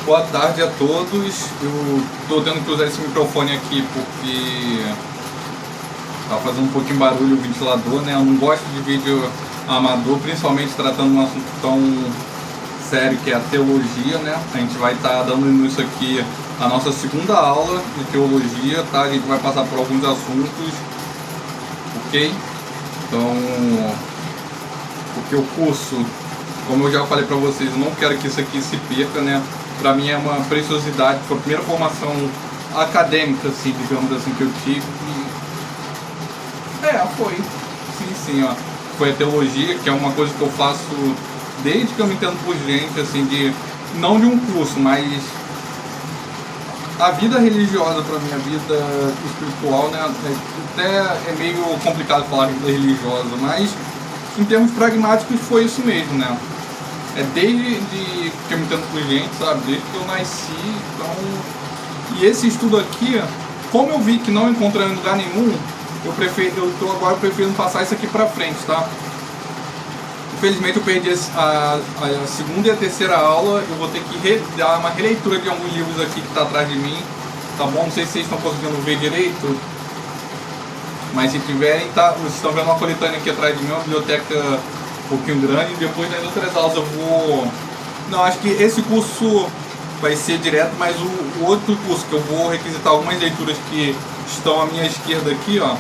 Boa tarde a todos. Eu tô tendo que usar esse microfone aqui porque tá fazendo um pouquinho barulho o ventilador, né? Eu não gosto de vídeo amador, principalmente tratando um assunto tão sério que é a teologia, né? A gente vai estar dando início aqui a nossa segunda aula de teologia, tá? A gente vai passar por alguns assuntos, ok? Então, porque o curso, como eu já falei para vocês, eu não quero que isso aqui se perca, né? Para mim é uma preciosidade, foi a primeira formação acadêmica, assim, digamos assim, que eu tive. Foi. Sim, ó. Foi a teologia, que é uma coisa que eu faço desde que eu me entendo por gente, assim, não de um curso, mas a vida religiosa para minha vida espiritual, né? Até é meio complicado falar vida religiosa, mas em termos pragmáticos foi isso mesmo, né? É desde que eu me entendo por gente, sabe? Desde que eu nasci, então... E esse estudo aqui, como eu vi que não encontrei em lugar nenhum, eu prefiro passar isso aqui pra frente, tá? Infelizmente eu perdi a segunda e a terceira aula, eu vou ter que dar uma releitura de alguns livros aqui que tá atrás de mim, tá bom? Não sei se vocês estão conseguindo ver direito, mas se tiverem, tá? Vocês estão vendo uma coletânea aqui atrás de mim, uma biblioteca um pouquinho grande, e depois nas outras aulas eu vou... Não, acho que esse curso vai ser direto, mas o outro curso que eu vou requisitar algumas leituras que estão à minha esquerda aqui, ó,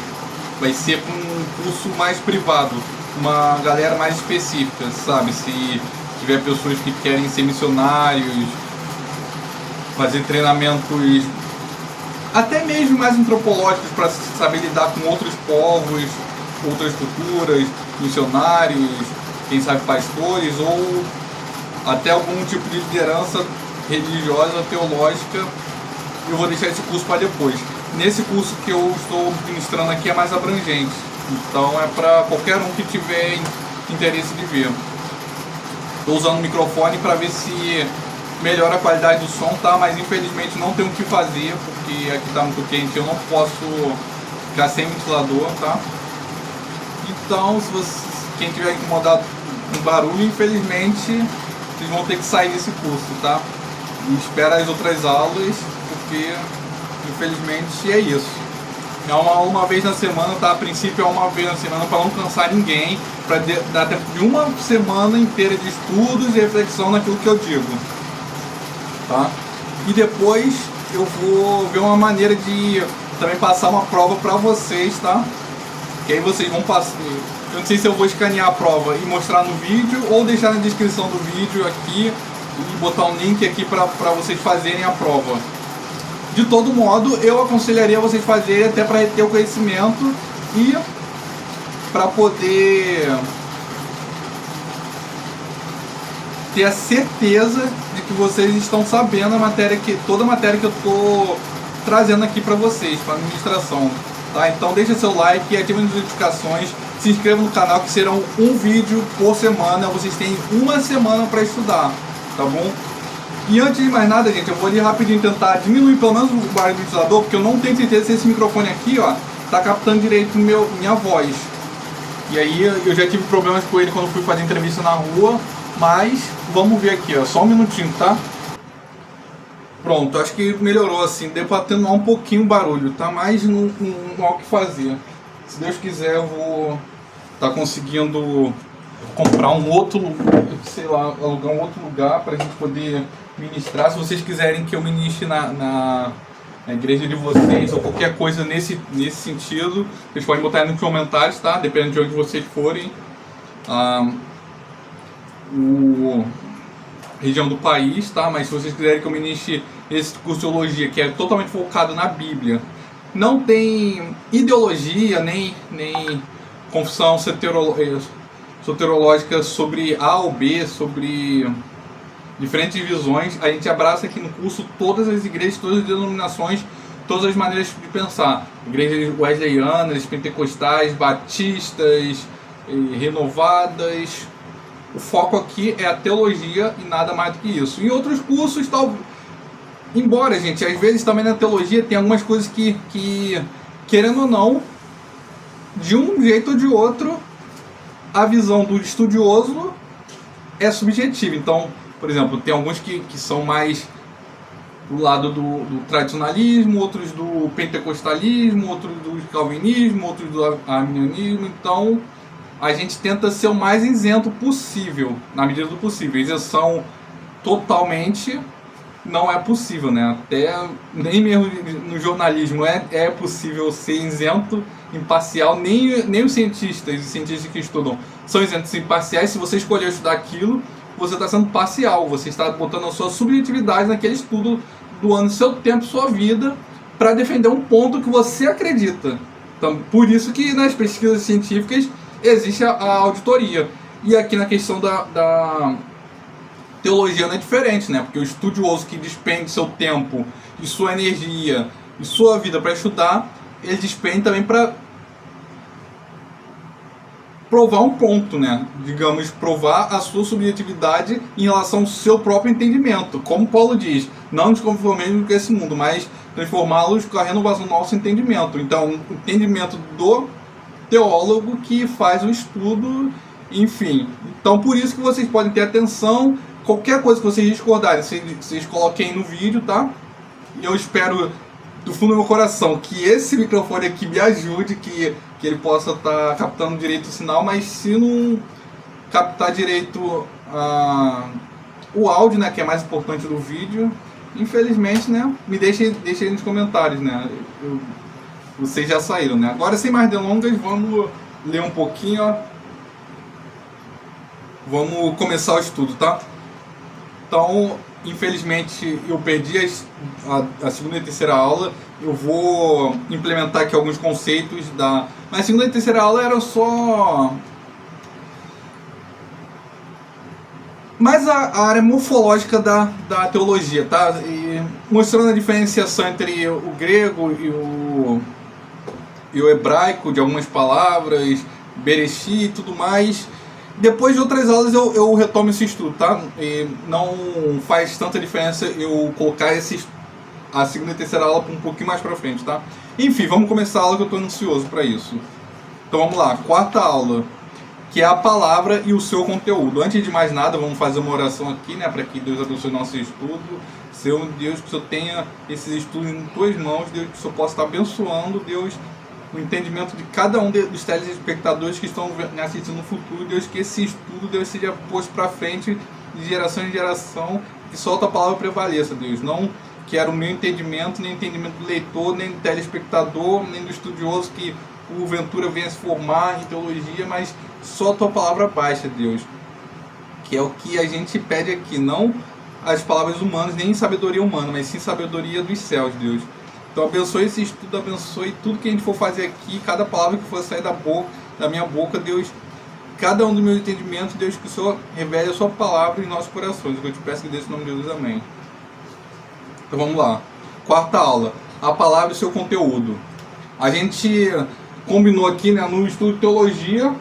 vai ser com um curso mais privado, uma galera mais específica, sabe? Se tiver pessoas que querem ser missionários, fazer treinamentos até mesmo mais antropológicos para saber lidar com outros povos, outras culturas, missionários, quem sabe pastores, ou até algum tipo de liderança religiosa, teológica, eu vou deixar esse curso para depois. Nesse curso que eu estou ministrando aqui é mais abrangente, então é para qualquer um que tiver interesse de ver. Estou usando o microfone para ver se melhora a qualidade do som, tá? Mas infelizmente não tenho o que fazer, porque aqui está muito quente, eu não posso ficar sem ventilador, tá? Então, quem tiver incomodado com barulho, infelizmente, vocês vão ter que sair desse curso, tá? E espera as outras aulas, porque, infelizmente, é isso. É uma vez na semana, tá? A princípio é uma vez na semana para não cansar ninguém, para dar tempo de uma semana inteira de estudos e reflexão naquilo que eu digo, tá? E depois eu vou ver uma maneira de também passar uma prova para vocês, tá? Que aí vocês vão passar. Eu não sei se eu vou escanear a prova e mostrar no vídeo ou deixar na descrição do vídeo aqui e botar um link aqui para vocês fazerem a prova. De todo modo, eu aconselharia vocês fazerem até para reter o conhecimento e para poder ter a certeza de que vocês estão sabendo toda a matéria que eu estou trazendo aqui para vocês, para a administração. Tá? Então deixa seu like e ative as notificações, se inscreva no canal que serão um vídeo por semana, vocês têm uma semana para estudar, tá bom? E antes de mais nada, gente, eu vou ali rapidinho tentar diminuir pelo menos o barulho do ventilador, porque eu não tenho certeza se esse microfone aqui, ó, tá captando direito minha voz. E aí eu já tive problemas com ele quando fui fazer entrevista na rua, mas vamos ver aqui, ó, só um minutinho, tá? Pronto, acho que melhorou assim, deu pra atenuar um pouquinho o barulho, tá? Mas não há o que fazer. Se Deus quiser, eu vou conseguindo comprar um outro, sei lá, alugar um outro lugar pra gente poder ministrar. Se vocês quiserem que eu ministre na igreja de vocês ou qualquer coisa nesse sentido, vocês podem botar aí nos comentários, tá? Dependendo de onde vocês forem. Região do país, tá? Mas se vocês quiserem que eu ministre esse curso de teologia, que é totalmente focado na Bíblia, não tem ideologia, nem confissão soterológica sobre A ou B, sobre diferentes visões. A gente abraça aqui no curso todas as igrejas, todas as denominações, todas as maneiras de pensar. Igrejas wesleyanas, pentecostais, batistas, renovadas. O foco aqui é a teologia e nada mais do que isso. Em outros cursos, embora, gente, às vezes também na teologia tem algumas coisas que querendo ou não, de um jeito ou de outro, a visão do estudioso é subjetiva. Então, por exemplo, tem alguns que são mais do lado do tradicionalismo, outros do pentecostalismo, outros do calvinismo, outros do arminianismo. Então a gente tenta ser o mais isento possível, na medida do possível. Isenção totalmente não é possível, né? Até nem mesmo no jornalismo é possível ser isento, imparcial. Nem os cientistas que estudam são isentos e imparciais. Se você escolher estudar aquilo, você está sendo parcial, você está botando a sua subjetividade naquele estudo, doando seu tempo, sua vida, para defender um ponto que você acredita. Então, por isso que nas pesquisas científicas existe a auditoria. E aqui na questão da teologia não é diferente, né? Porque o estudioso que despende seu tempo e sua energia e sua vida para estudar, ele despende também para provar um ponto, né? Digamos, provar a sua subjetividade em relação ao seu próprio entendimento. Como Paulo diz, não nos conformemos com esse mundo, mas transformá-los com a renovação do nosso entendimento. Então, o entendimento do teólogo que faz o estudo, enfim. Então, por isso que vocês podem ter atenção. Qualquer coisa que vocês discordarem, vocês coloquem no vídeo, tá? Eu espero do fundo do meu coração que esse microfone aqui me ajude, que ele possa estar captando direito o sinal, mas se não captar direito o áudio, né, que é mais importante do vídeo, infelizmente, né, me deixem aí nos comentários, né? Vocês já saíram, né? Agora, sem mais delongas, vamos ler um pouquinho, ó. Vamos começar o estudo, tá? Então, infelizmente, eu perdi a segunda e terceira aula. Eu vou implementar aqui alguns conceitos da... Mas a segunda e terceira aula era só... mais a área morfológica da teologia, tá? E mostrando a diferenciação entre o grego e o hebraico de algumas palavras, Bereshit e tudo mais. Depois de outras aulas eu retomo esse estudo, tá? E não faz tanta diferença eu colocar a segunda e terceira aula um pouquinho mais pra frente, tá? Enfim, vamos começar a aula que eu tô ansioso para isso. Então vamos lá, quarta aula, que é a palavra e o seu conteúdo. Antes de mais nada, vamos fazer uma oração aqui, né? Para que Deus abençoe nosso estudo. Senhor Deus, que o Senhor tenha esses estudos em tuas mãos, Deus, que o Senhor possa estar abençoando, Deus, o entendimento de cada um dos telespectadores que estão assistindo no futuro, Deus, que esse estudo, Deus, seja posto para frente de geração em geração, que só a tua palavra prevaleça, Deus. Não quero o meu entendimento, nem o entendimento do leitor, nem do telespectador, nem do estudioso que porventura venha se formar em teologia, mas só a tua palavra baixa, Deus. Que é o que a gente pede aqui, não as palavras humanas, nem sabedoria humana, mas sim sabedoria dos céus, Deus. Então abençoe esse estudo, abençoe tudo que a gente for fazer aqui, cada palavra que for sair da minha boca, Deus, cada um dos meus entendimentos, Deus, que o Senhor revele a sua palavra em nossos corações. Eu te peço que dê esse nome de Jesus, amém. Então vamos lá. Quarta aula, a palavra e o seu conteúdo. A gente combinou aqui, né, no estudo de teologia,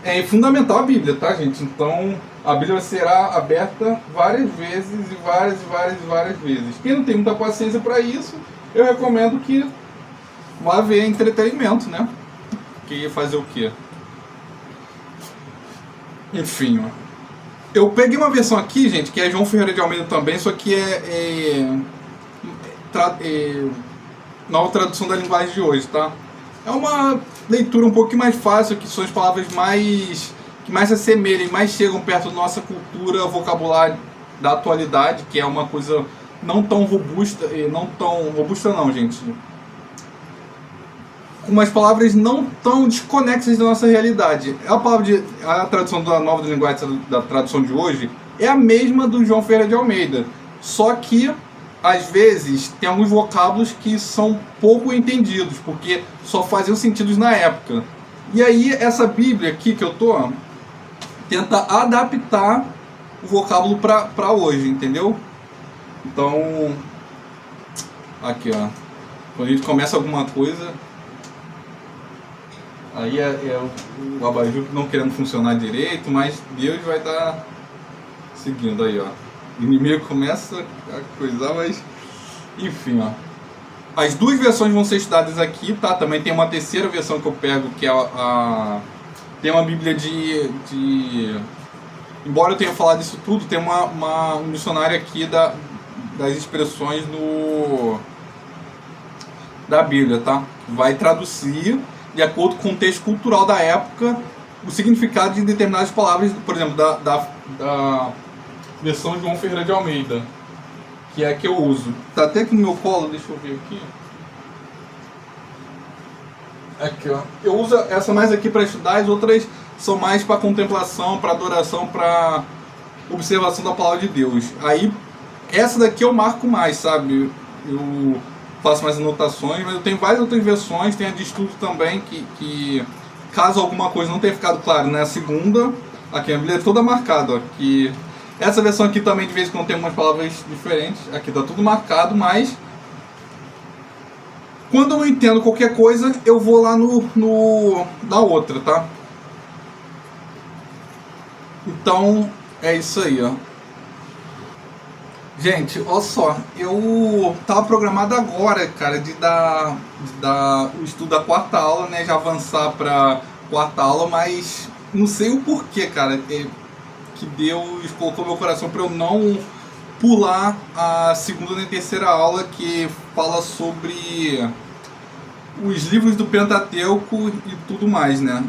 é fundamental a Bíblia, tá, gente? Então a Bíblia será aberta várias vezes e várias vezes. Quem não tem muita paciência para isso, eu recomendo que vá ver entretenimento, né? Que fazer o quê? Enfim, ó. Eu peguei uma versão aqui, gente, que é João Ferreira de Almeida também, só que nova tradução da linguagem de hoje, tá? É uma leitura um pouquinho mais fácil, que são as palavras que mais se assemelham, mais chegam perto da nossa cultura, vocabulário da atualidade, que é uma coisa não tão robusta, não, gente. Com umas palavras não tão desconexas da nossa realidade. A tradução da nova linguagem da tradução de hoje é a mesma do João Ferreira de Almeida, só que às vezes tem alguns vocábulos que são pouco entendidos, porque só faziam sentido na época. E aí essa Bíblia aqui que eu tô tenta adaptar o vocábulo para hoje, entendeu? Então, aqui, ó, quando a gente começa alguma coisa, aí é o abajur não querendo funcionar direito, mas Deus vai estar seguindo aí, ó. O inimigo começa a coisar, mas enfim, ó. As duas versões vão ser estudadas aqui, tá? Também tem uma terceira versão que eu pego, que é tem uma Bíblia Embora eu tenha falado isso tudo, tem um dicionário aqui das expressões da Bíblia, tá? Vai traduzir, de acordo com o contexto cultural da época, o significado de determinadas palavras, por exemplo, da versão João Ferreira de Almeida, que é a que eu uso. Tá até aqui no meu colo, deixa eu ver aqui. Aqui, ó. Eu uso essa mais aqui para estudar, as outras são mais para contemplação, para adoração, para observação da palavra de Deus. Aí, essa daqui eu marco mais, sabe? Eu faço mais anotações, mas eu tenho várias outras versões, tem a de estudo também, que caso alguma coisa não tenha ficado claro, né? A segunda, aqui a Bíblia é toda marcada, ó, que essa versão aqui também de vez em quando tem algumas palavras diferentes, aqui tá tudo marcado, mas quando eu não entendo qualquer coisa, eu vou lá na outra, tá? Então, é isso aí, ó. Gente, olha só, eu tava programado agora, cara, de dar o estudo da quarta aula, né? Já avançar pra quarta aula, mas não sei o porquê, cara, que Deus colocou no meu coração pra eu não pular a segunda e terceira aula, que fala sobre os livros do Pentateuco e tudo mais, né?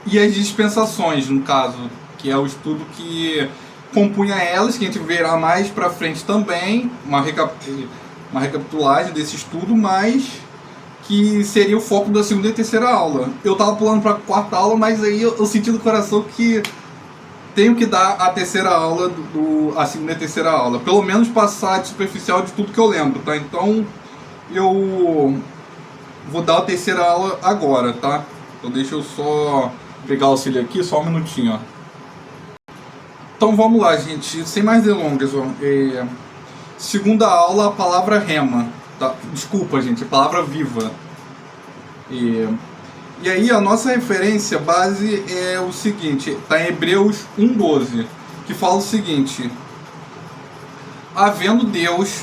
E as dispensações, no caso, que é o estudo que compunha elas, que a gente verá mais pra frente também, uma recapitulagem desse estudo, mas que seria o foco da segunda e terceira aula. Eu tava pulando pra quarta aula, mas aí eu senti no coração que tenho que dar a terceira aula, a segunda e terceira aula. Pelo menos passar de superficial de tudo que eu lembro, tá? Então, eu vou dar a terceira aula agora, tá? Então deixa eu só pegar o auxílio aqui, só um minutinho, ó. Então vamos lá, gente, sem mais delongas, ó. Segunda aula, a palavra rema, tá? Desculpa, gente, a palavra viva. E aí a nossa referência base é o seguinte, está em Hebreus 1:12, que fala o seguinte: havendo Deus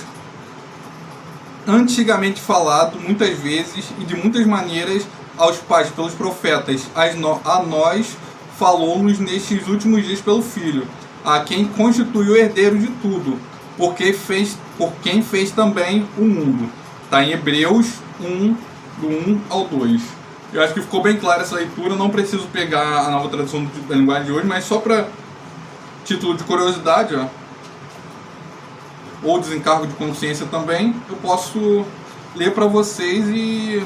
antigamente falado muitas vezes e de muitas maneiras aos pais pelos profetas, a nós falou-nos nestes últimos dias pelo Filho, a quem constituiu o herdeiro de tudo, por quem fez também o mundo. Está em Hebreus 1, do 1 ao 2. Eu acho que ficou bem clara essa leitura, não preciso pegar a nova tradução da linguagem de hoje, mas só para título de curiosidade, ó, ou desencargo de consciência também, eu posso ler para vocês e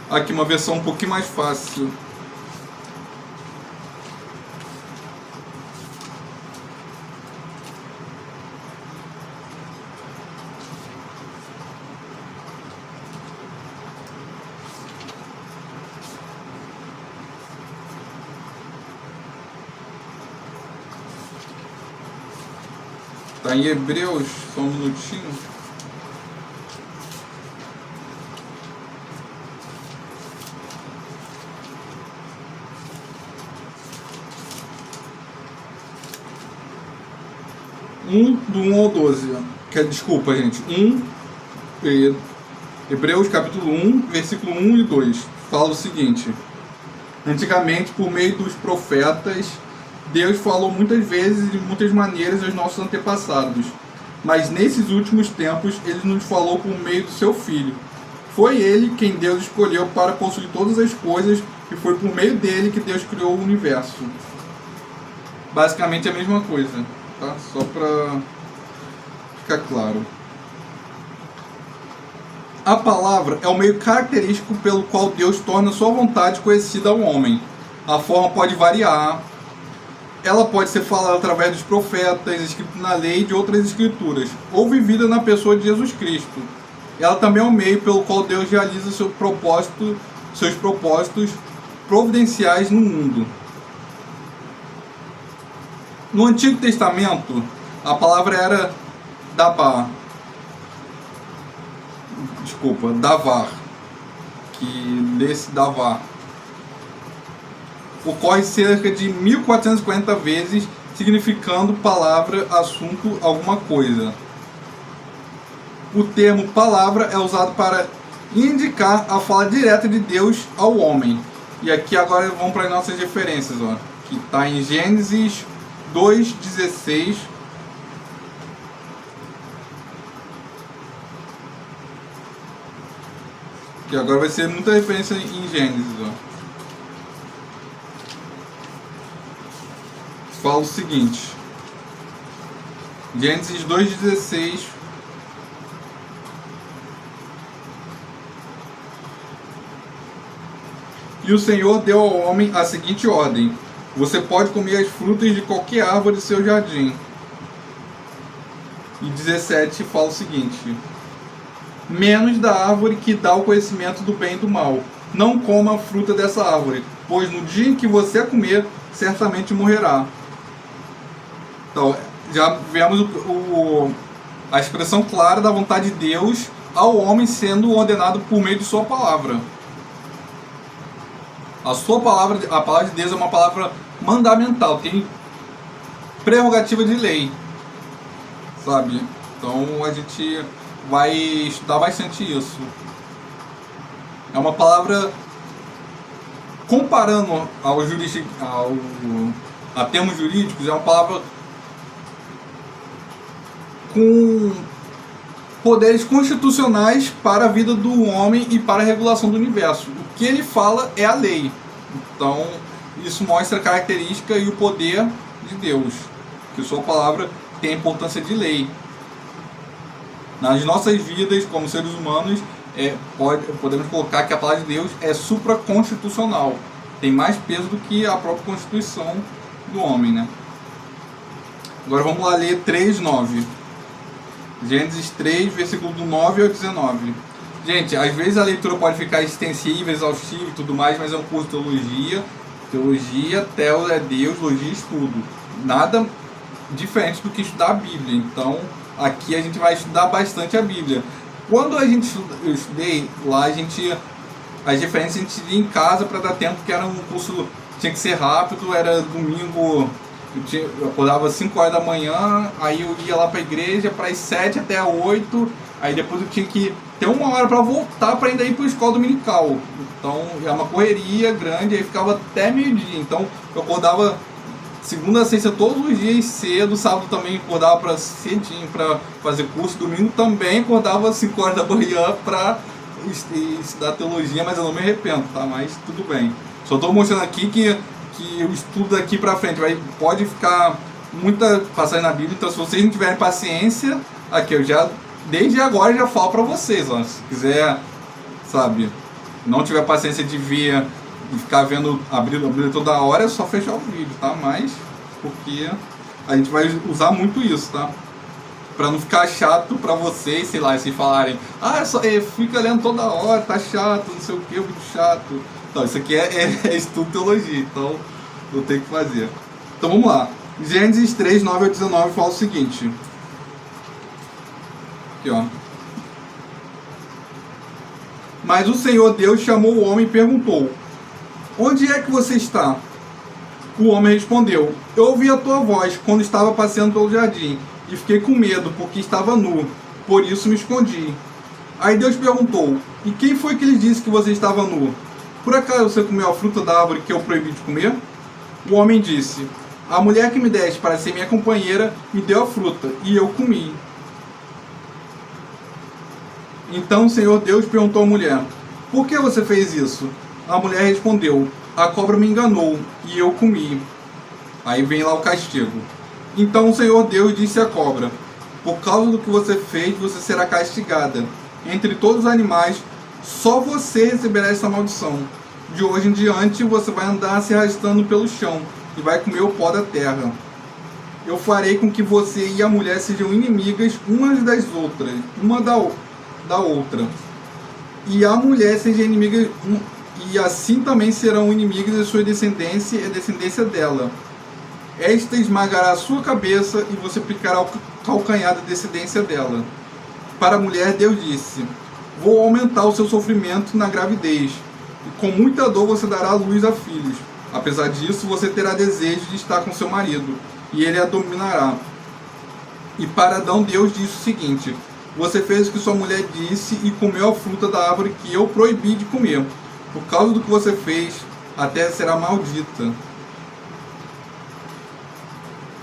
aqui uma versão um pouquinho mais fácil. Está em Hebreus, só um minutinho. Do 1 ao 12. Desculpa, gente. Hebreus capítulo 1, versículo 1 e 2. Fala o seguinte: antigamente, por meio dos profetas, Deus falou muitas vezes e de muitas maneiras aos nossos antepassados, mas nesses últimos tempos Ele nos falou por meio do seu Filho. Foi Ele quem Deus escolheu para construir todas as coisas e foi por meio dele que Deus criou o universo. Basicamente a mesma coisa, tá? Só para ficar claro. A palavra é o meio característico pelo qual Deus torna sua vontade conhecida ao homem. A forma pode variar. Ela pode ser falada através dos profetas, escrito na lei e de outras escrituras, ou vivida na pessoa de Jesus Cristo. Ela também é o meio pelo qual Deus realiza seus propósitos providenciais no mundo. No Antigo Testamento, a palavra era davar, que lê-se davar. Ocorre cerca de 1440 vezes, significando palavra, assunto, alguma coisa. O termo palavra é usado para indicar a fala direta de Deus ao homem. E aqui agora vamos para as nossas referências, ó, que está em Gênesis 2:16 Que agora vai ser muita referência em Gênesis, ó. Fala o seguinte. Gênesis 2,16. E o Senhor deu ao homem a seguinte ordem: você pode comer as frutas de qualquer árvore de seu jardim. E 17 fala o seguinte: menos da árvore que dá o conhecimento do bem e do mal. Não coma a fruta dessa árvore, pois no dia em que você a comer, certamente morrerá. Então, já vemos a expressão clara da vontade de Deus ao homem sendo ordenado por meio de sua palavra. A palavra de Deus é uma palavra mandamental, tem prerrogativa de lei, sabe? Então a gente vai estudar bastante isso. É uma palavra, comparando a termos jurídicos, é uma palavra com poderes constitucionais para a vida do homem e para a regulação do universo. O que ele fala é a lei. Então, isso mostra a característica e o poder de Deus, que sua palavra tem a importância de lei. Nas nossas vidas, como seres humanos, podemos colocar que a palavra de Deus é supraconstitucional. Tem mais peso do que a própria Constituição do homem, né? Agora vamos lá ler 3:9. Gênesis 3, versículo do 9 ao 19. Gente, às vezes a leitura pode ficar extensiva, exaustiva e tudo mais, mas é um curso de teologia. Teologia, teo é Deus, logia, estudo. Nada diferente do que estudar a Bíblia. Então, aqui a gente vai estudar bastante a Bíblia. Quando eu estudei lá, as referências a gente lia em casa para dar tempo, porque era um curso, tinha que ser rápido, era domingo. Eu acordava às 5 horas da manhã, aí eu ia lá para a igreja para as 7 até as 8, aí depois eu tinha que ter 1 hora para voltar para ainda ir para a escola dominical. Então é uma correria grande, aí ficava até meio-dia. Então eu acordava segunda a sexta todos os dias cedo, sábado também acordava para cedinho para fazer curso, domingo também acordava às 5 horas da manhã para estudar teologia, mas eu não me arrependo, tá? Mas tudo bem. Só estou mostrando aqui que o estudo daqui pra frente pode ficar muita passagem na Bíblia, então se vocês não tiverem paciência, aqui eu já, desde agora já falo pra vocês, ó, se quiser, sabe, não tiver paciência de ver, de ficar vendo a Bíblia toda hora, é só fechar o vídeo, tá? Mas, porque a gente vai usar muito isso, tá? Pra não ficar chato pra vocês, sei lá, se falarem, fica lendo toda hora, tá chato, não sei o que, vídeo chato. Então, isso aqui é estudo teologia, então eu tenho que fazer. Então vamos lá. Gênesis 3, 9 ao 19 fala o seguinte. Aqui, ó. Mas o Senhor Deus chamou o homem e perguntou: onde é que você está? O homem respondeu: eu ouvi a tua voz quando estava passeando pelo jardim e fiquei com medo porque estava nu, por isso me escondi. Aí Deus perguntou: e quem foi que lhe disse que você estava nu? Por acaso você comeu a fruta da árvore que eu proibi de comer? O homem disse: a mulher que me deste para ser minha companheira me deu a fruta, e eu comi. Então o Senhor Deus perguntou à mulher: por que você fez isso? A mulher respondeu: a cobra me enganou, e eu comi. Aí vem lá o castigo. Então o Senhor Deus disse à cobra: por causa do que você fez, você será castigada. Entre todos os animais, só você receberá essa maldição. De hoje em diante você vai andar se arrastando pelo chão e vai comer o pó da terra. Eu farei com que você e a mulher sejam inimigas umas das outras, uma da outra. E a mulher seja inimiga, e assim também serão inimigas da sua descendência e a descendência dela. Esta esmagará a sua cabeça e você picará o calcanhar da descendência dela. Para a mulher Deus disse: vou aumentar o seu sofrimento na gravidez, e com muita dor você dará luz a filhos. Apesar disso, você terá desejo de estar com seu marido, e ele a dominará. E para Adão, Deus disse o seguinte: você fez o que sua mulher disse e comeu a fruta da árvore que eu proibi de comer. Por causa do que você fez, a terra será maldita.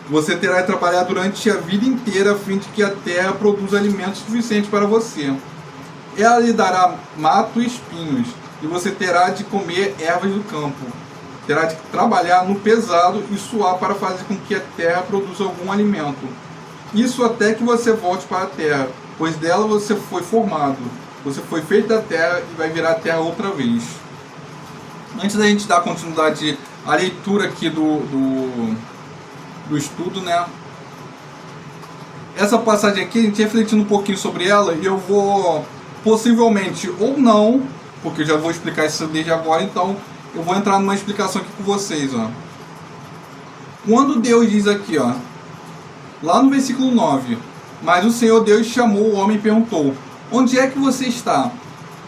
Você terá que trabalhar durante a vida inteira a fim de que a terra produza alimento suficiente para você. Ela lhe dará mato e espinhos, e você terá de comer ervas do campo. Terá de trabalhar no pesado e suar para fazer com que a terra produza algum alimento. Isso até que você volte para a terra, pois dela você foi formado. Você foi feito da terra e vai virar a terra outra vez. Antes da gente dar continuidade à leitura aqui do estudo, né? Essa passagem aqui, a gente refletindo um pouquinho sobre ela, e eu vou possivelmente ou não, porque eu já vou explicar isso desde agora, então eu vou entrar numa explicação aqui com vocês, ó. Quando Deus diz aqui, ó, lá no versículo 9, mas o Senhor Deus chamou o homem e perguntou: onde é que você está?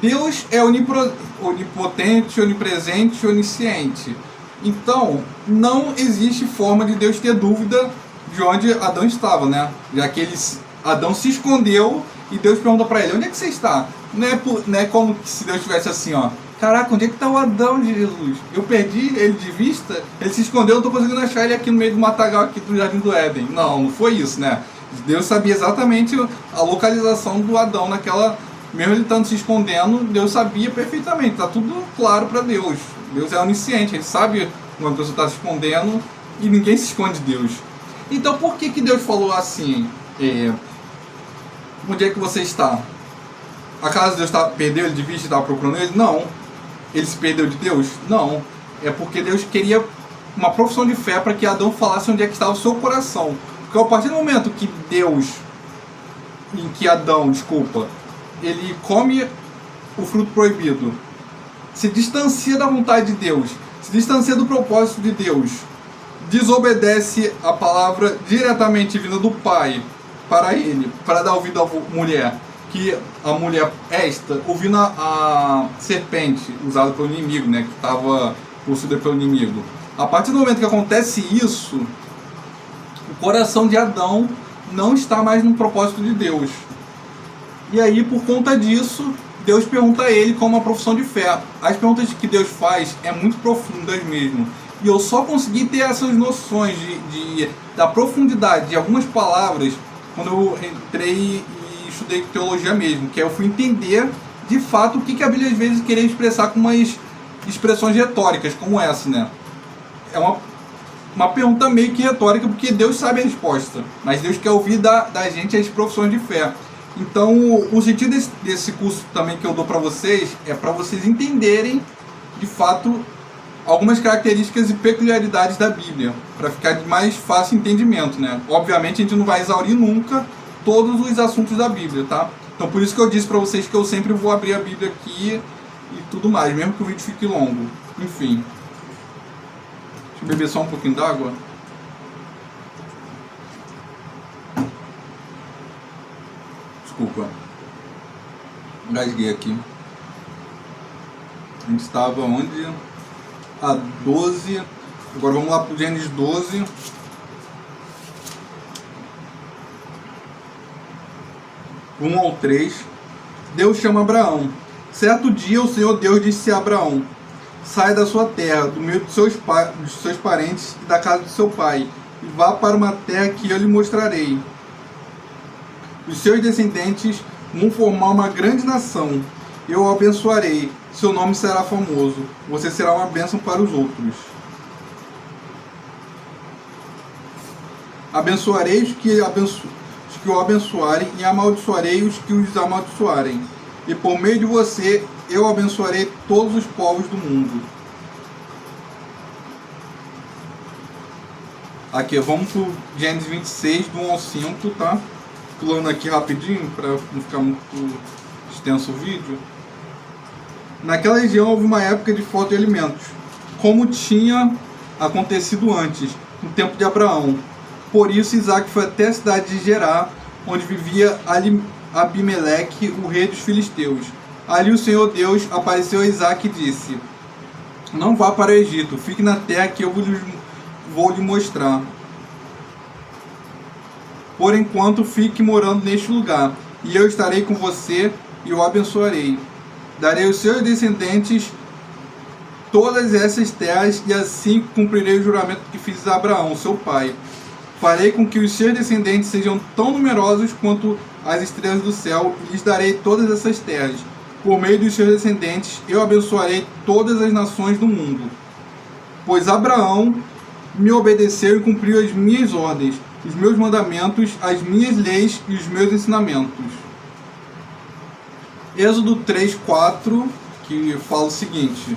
Deus é onipotente, onipresente, onisciente. Então, não existe forma de Deus ter dúvida de onde Adão estava, né? Já que Adão se escondeu e Deus perguntou para ele: onde é que você está? Não é como se Deus estivesse assim, ó. Caraca, onde é que está o Adão de Jesus? Eu perdi ele de vista, ele se escondeu, eu não estou conseguindo achar ele aqui no meio do matagal aqui do Jardim do Éden. Não foi isso, né? Deus sabia exatamente a localização do Adão naquela... Mesmo ele estando se escondendo, Deus sabia perfeitamente. Está tudo claro para Deus. Deus é onisciente, ele sabe quando a pessoa está se escondendo e ninguém se esconde de Deus. Então por que Deus falou assim? Onde é que você está? Acaso Deus perdeu ele de vista e estava procurando ele? Não. Ele se perdeu de Deus? Não. É porque Deus queria uma profissão de fé para que Adão falasse onde é que estava o seu coração. Porque a partir do momento que Adão, ele come o fruto proibido, se distancia da vontade de Deus, se distancia do propósito de Deus, desobedece a palavra diretamente vinda do Pai para ele, para dar ouvido à mulher, que a mulher ouvindo a serpente usada pelo inimigo, né, que estava possuída pelo inimigo. A partir do momento que acontece isso, o coração de Adão não está mais no propósito de Deus. E aí, por conta disso, Deus pergunta a ele como uma profissão de fé. As perguntas que Deus faz é muito profundas mesmo. E eu só consegui ter essas noções da profundidade de algumas palavras quando eu entrei e estudei teologia mesmo. Que aí eu fui entender, de fato, o que a Bíblia às vezes queria expressar com umas expressões retóricas, como essa, né? É uma pergunta meio que retórica, porque Deus sabe a resposta. Mas Deus quer ouvir da gente as profissões de fé. Então, o sentido desse curso também que eu dou para vocês é para vocês entenderem, de fato, algumas características e peculiaridades da Bíblia, para ficar de mais fácil entendimento, né? Obviamente, a gente não vai exaurir nunca todos os assuntos da Bíblia, tá? Então, por isso que eu disse para vocês que eu sempre vou abrir a Bíblia aqui e tudo mais, mesmo que o vídeo fique longo. Enfim. Deixa eu beber só um pouquinho d'água. Desculpa, engasguei aqui. A gente estava onde? A 12. Agora vamos lá para o Gênesis 12. Um ao 3. Deus chama Abraão. Certo dia o Senhor Deus disse a Abraão: saia da sua terra, do meio dos seus parentes e da casa do seu pai, e vá para uma terra que eu lhe mostrarei. Os seus descendentes vão formar uma grande nação. Eu o abençoarei. Seu nome será famoso. Você será uma bênção para os outros. Abençoarei os que o abençoarem e amaldiçoarei os que os amaldiçoarem. E por meio de você eu abençoarei todos os povos do mundo. Aqui, vamos para o Gênesis 26, do 1 ao 5, tá? Pulando aqui rapidinho, para não ficar muito extenso o vídeo. Naquela região houve uma época de falta de alimentos, como tinha acontecido antes, no tempo de Abraão. Por isso Isaac foi até a cidade de Gerar, onde vivia Abimeleque, o rei dos filisteus. Ali o Senhor Deus apareceu a Isaac e disse: não vá para o Egito, fique na terra que eu vou lhe mostrar. Por enquanto fique morando neste lugar, e eu estarei com você e o abençoarei. Darei aos seus descendentes todas essas terras, e assim cumprirei o juramento que fiz a Abraão, seu pai. Farei com que os seus descendentes sejam tão numerosos quanto as estrelas do céu, e lhes darei todas essas terras. Por meio dos seus descendentes, eu abençoarei todas as nações do mundo. Pois Abraão me obedeceu e cumpriu as minhas ordens, os meus mandamentos, as minhas leis e os meus ensinamentos. Êxodo 3:4, que fala o seguinte: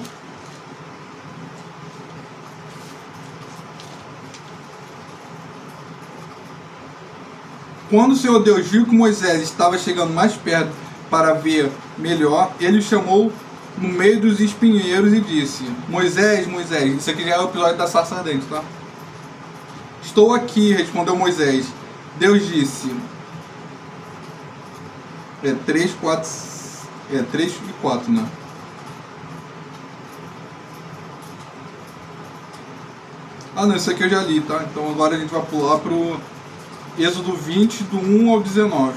quando o Senhor Deus viu que Moisés estava chegando mais perto para ver melhor, ele o chamou no meio dos espinheiros e disse: Moisés, Moisés. Isso aqui já é o episódio da sarça ardente, tá? Estou aqui, respondeu Moisés. Deus disse: 3, e 4, né? Ah, não, isso aqui eu já li, tá? Então agora a gente vai pular pro Êxodo 20, do 1 ao 19.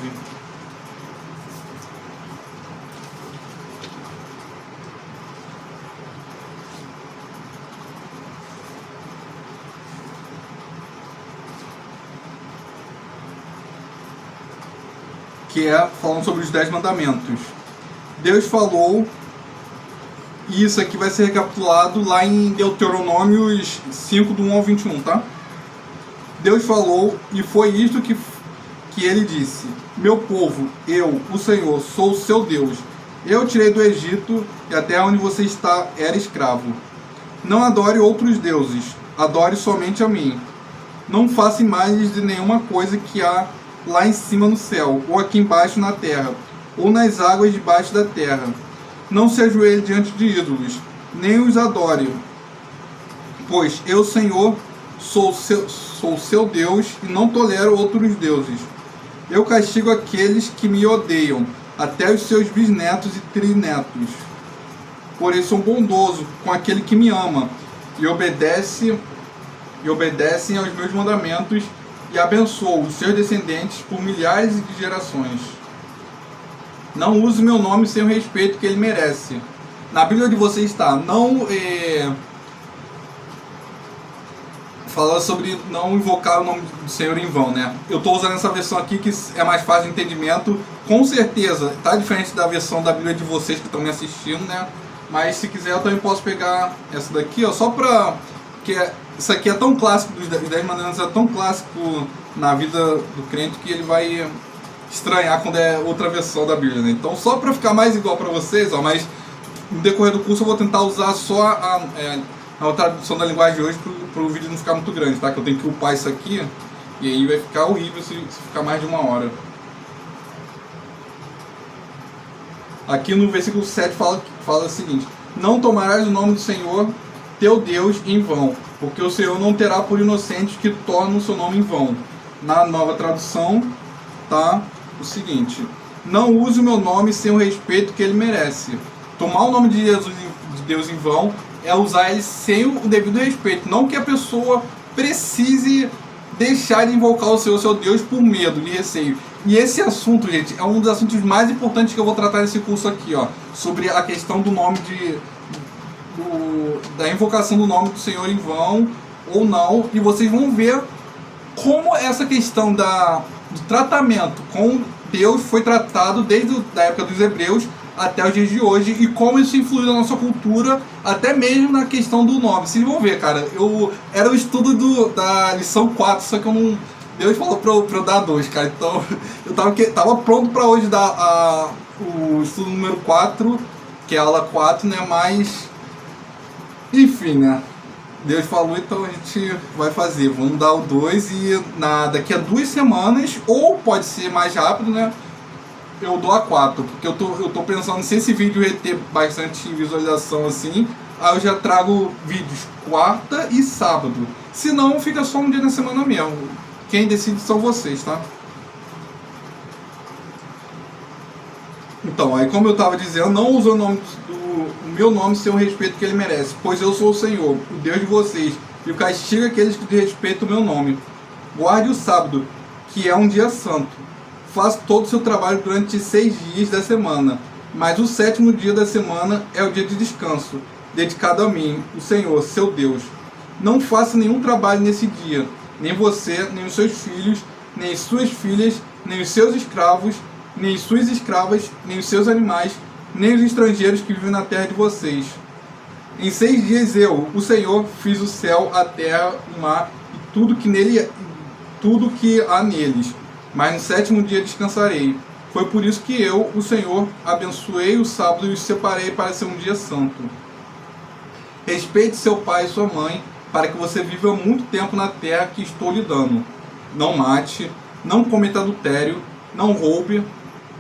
Que é falando sobre os 10 mandamentos. Deus falou, e isso aqui vai ser recapitulado lá em Deuteronômios 5, do 1 ao 21, tá? Deus falou, e foi isto que ele disse: meu povo, eu, o Senhor, sou o seu Deus. Eu tirei do Egito, e a terra onde você está era escravo. Não adore outros deuses, adore somente a mim. Não faça imagens de nenhuma coisa que há lá em cima no céu, ou aqui embaixo na terra, ou nas águas debaixo da terra. Não se ajoelhe diante de ídolos, nem os adore, pois eu, Senhor, sou seu Deus e não tolero outros deuses. Eu castigo aqueles que me odeiam, até os seus bisnetos e trinetos. Porém sou bondoso com aquele que me ama e obedecem aos meus mandamentos, e abençoo os seus descendentes por milhares de gerações. Não use meu nome sem o respeito que ele merece. Na Bíblia de vocês está, fala sobre não invocar o nome do Senhor em vão, né? Eu estou usando essa versão aqui que é mais fácil de entendimento. Com certeza está diferente da versão da Bíblia de vocês que estão me assistindo, né? Mas se quiser eu também posso pegar essa daqui, ó, só para que isso aqui é tão clássico, os 10 mandamentos é tão clássico na vida do crente que ele vai estranhar quando é outra versão da Bíblia, né? Então, só para ficar mais igual para vocês, ó, mas no decorrer do curso eu vou tentar usar só a tradução da linguagem de hoje para o vídeo não ficar muito grande, tá? Que eu tenho que upar isso aqui e aí vai ficar horrível se ficar mais de 1 hora. Aqui no versículo 7 fala o seguinte: não tomarás o nome do Senhor teu Deus em vão, porque o Senhor não terá por inocentes que tornam o seu nome em vão. Na nova tradução tá o seguinte: não use o meu nome sem o respeito que ele merece. Tomar o nome de Deus em vão é usar ele sem o devido respeito, não que a pessoa precise deixar de invocar o seu Deus por medo, de receio. E esse assunto, gente, é um dos assuntos mais importantes que eu vou tratar nesse curso aqui, ó, sobre a questão do nome da invocação do nome do Senhor em vão ou não, e vocês vão ver como essa questão do tratamento com Deus foi tratado desde a época dos hebreus até os dias de hoje, e como isso influiu na nossa cultura, até mesmo na questão do nome. Vocês vão ver, cara, era o estudo da lição 4, só que eu não... Deus falou pra eu dar 2, cara, então eu tava pronto pra hoje dar o estudo número 4, que é a aula 4, né, mas... Enfim, né, Deus falou, então a gente vai fazer. Vamos dar o 2 e daqui a 2 semanas, ou pode ser mais rápido, né, eu dou a 4, porque eu tô pensando se esse vídeo vai ter bastante visualização assim, aí eu já trago vídeos quarta e sábado. Se não, fica só um dia na semana mesmo. Quem decide são vocês, tá? Então, aí como eu estava dizendo, não use o meu nome sem o respeito que ele merece, pois eu sou o Senhor, o Deus de vocês, e o castigo aqueles que desrespeitam o meu nome. Guarde o sábado, que é um dia santo. Faça todo o seu trabalho durante 6 dias da semana, mas o 7º dia da semana é o dia de descanso, dedicado a mim, o Senhor, seu Deus. Não faça nenhum trabalho nesse dia, nem você, nem os seus filhos, nem as suas filhas, nem os seus escravos, nem as suas escravas, nem os seus animais, nem os estrangeiros que vivem na terra de vocês. Em 6 dias eu, o Senhor, fiz o céu, a terra, o mar e tudo que há neles. Mas no 7º dia descansarei. Foi por isso que eu, o Senhor, abençoei o sábado e os separei para ser um dia santo. Respeite seu pai e sua mãe, para que você viva muito tempo na terra que estou lhe dando. Não mate, não cometa adultério, não roube,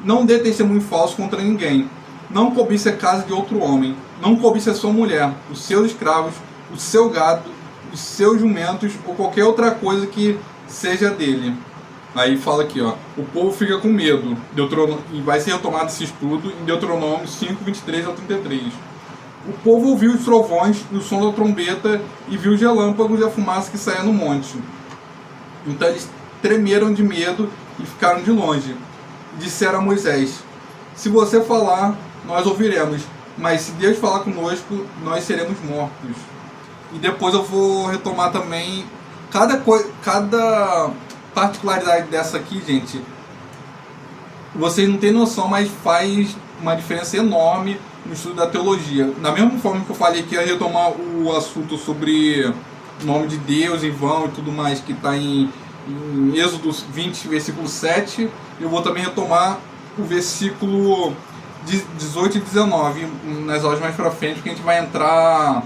não dê testemunho falso contra ninguém. Não cobice a casa de outro homem. Não cobice a sua mulher, os seus escravos, o seu gado, os seus jumentos ou qualquer outra coisa que seja dele. Aí fala aqui, ó, o povo fica com medo. E vai ser retomado esse estudo em Deuteronômio 5, 23 ao 33. O povo ouviu os trovões e o som da trombeta e viu os relâmpagos e a fumaça que saía no monte. Então eles tremeram de medo e ficaram de longe. Disseram a Moisés: se você falar, nós ouviremos, mas se Deus falar conosco, nós seremos mortos. E depois eu vou retomar também cada particularidade dessa aqui, gente. Vocês não têm noção, mas faz uma diferença enorme no estudo da teologia. Da mesma forma que eu falei que ia retomar o assunto sobre o nome de Deus em vão e tudo mais, que está em Êxodo 20, versículo 7, eu vou também retomar o versículo 18 e 19 nas aulas mais para frente, porque a gente vai entrar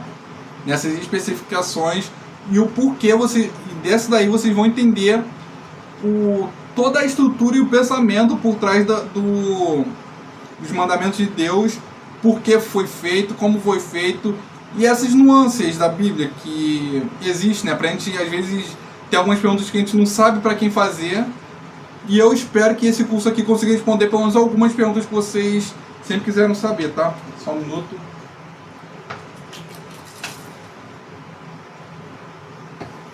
nessas especificações e o porquê dessa daí vocês vão entender toda a estrutura e o pensamento por trás dos mandamentos de Deus, por que foi feito, como foi feito, e essas nuances da Bíblia que existem, né? Pra gente, às vezes, ter algumas perguntas que a gente não sabe para quem fazer, e eu espero que esse curso aqui consiga responder pelo menos algumas perguntas que vocês sempre quiseram saber, tá? Só um minuto.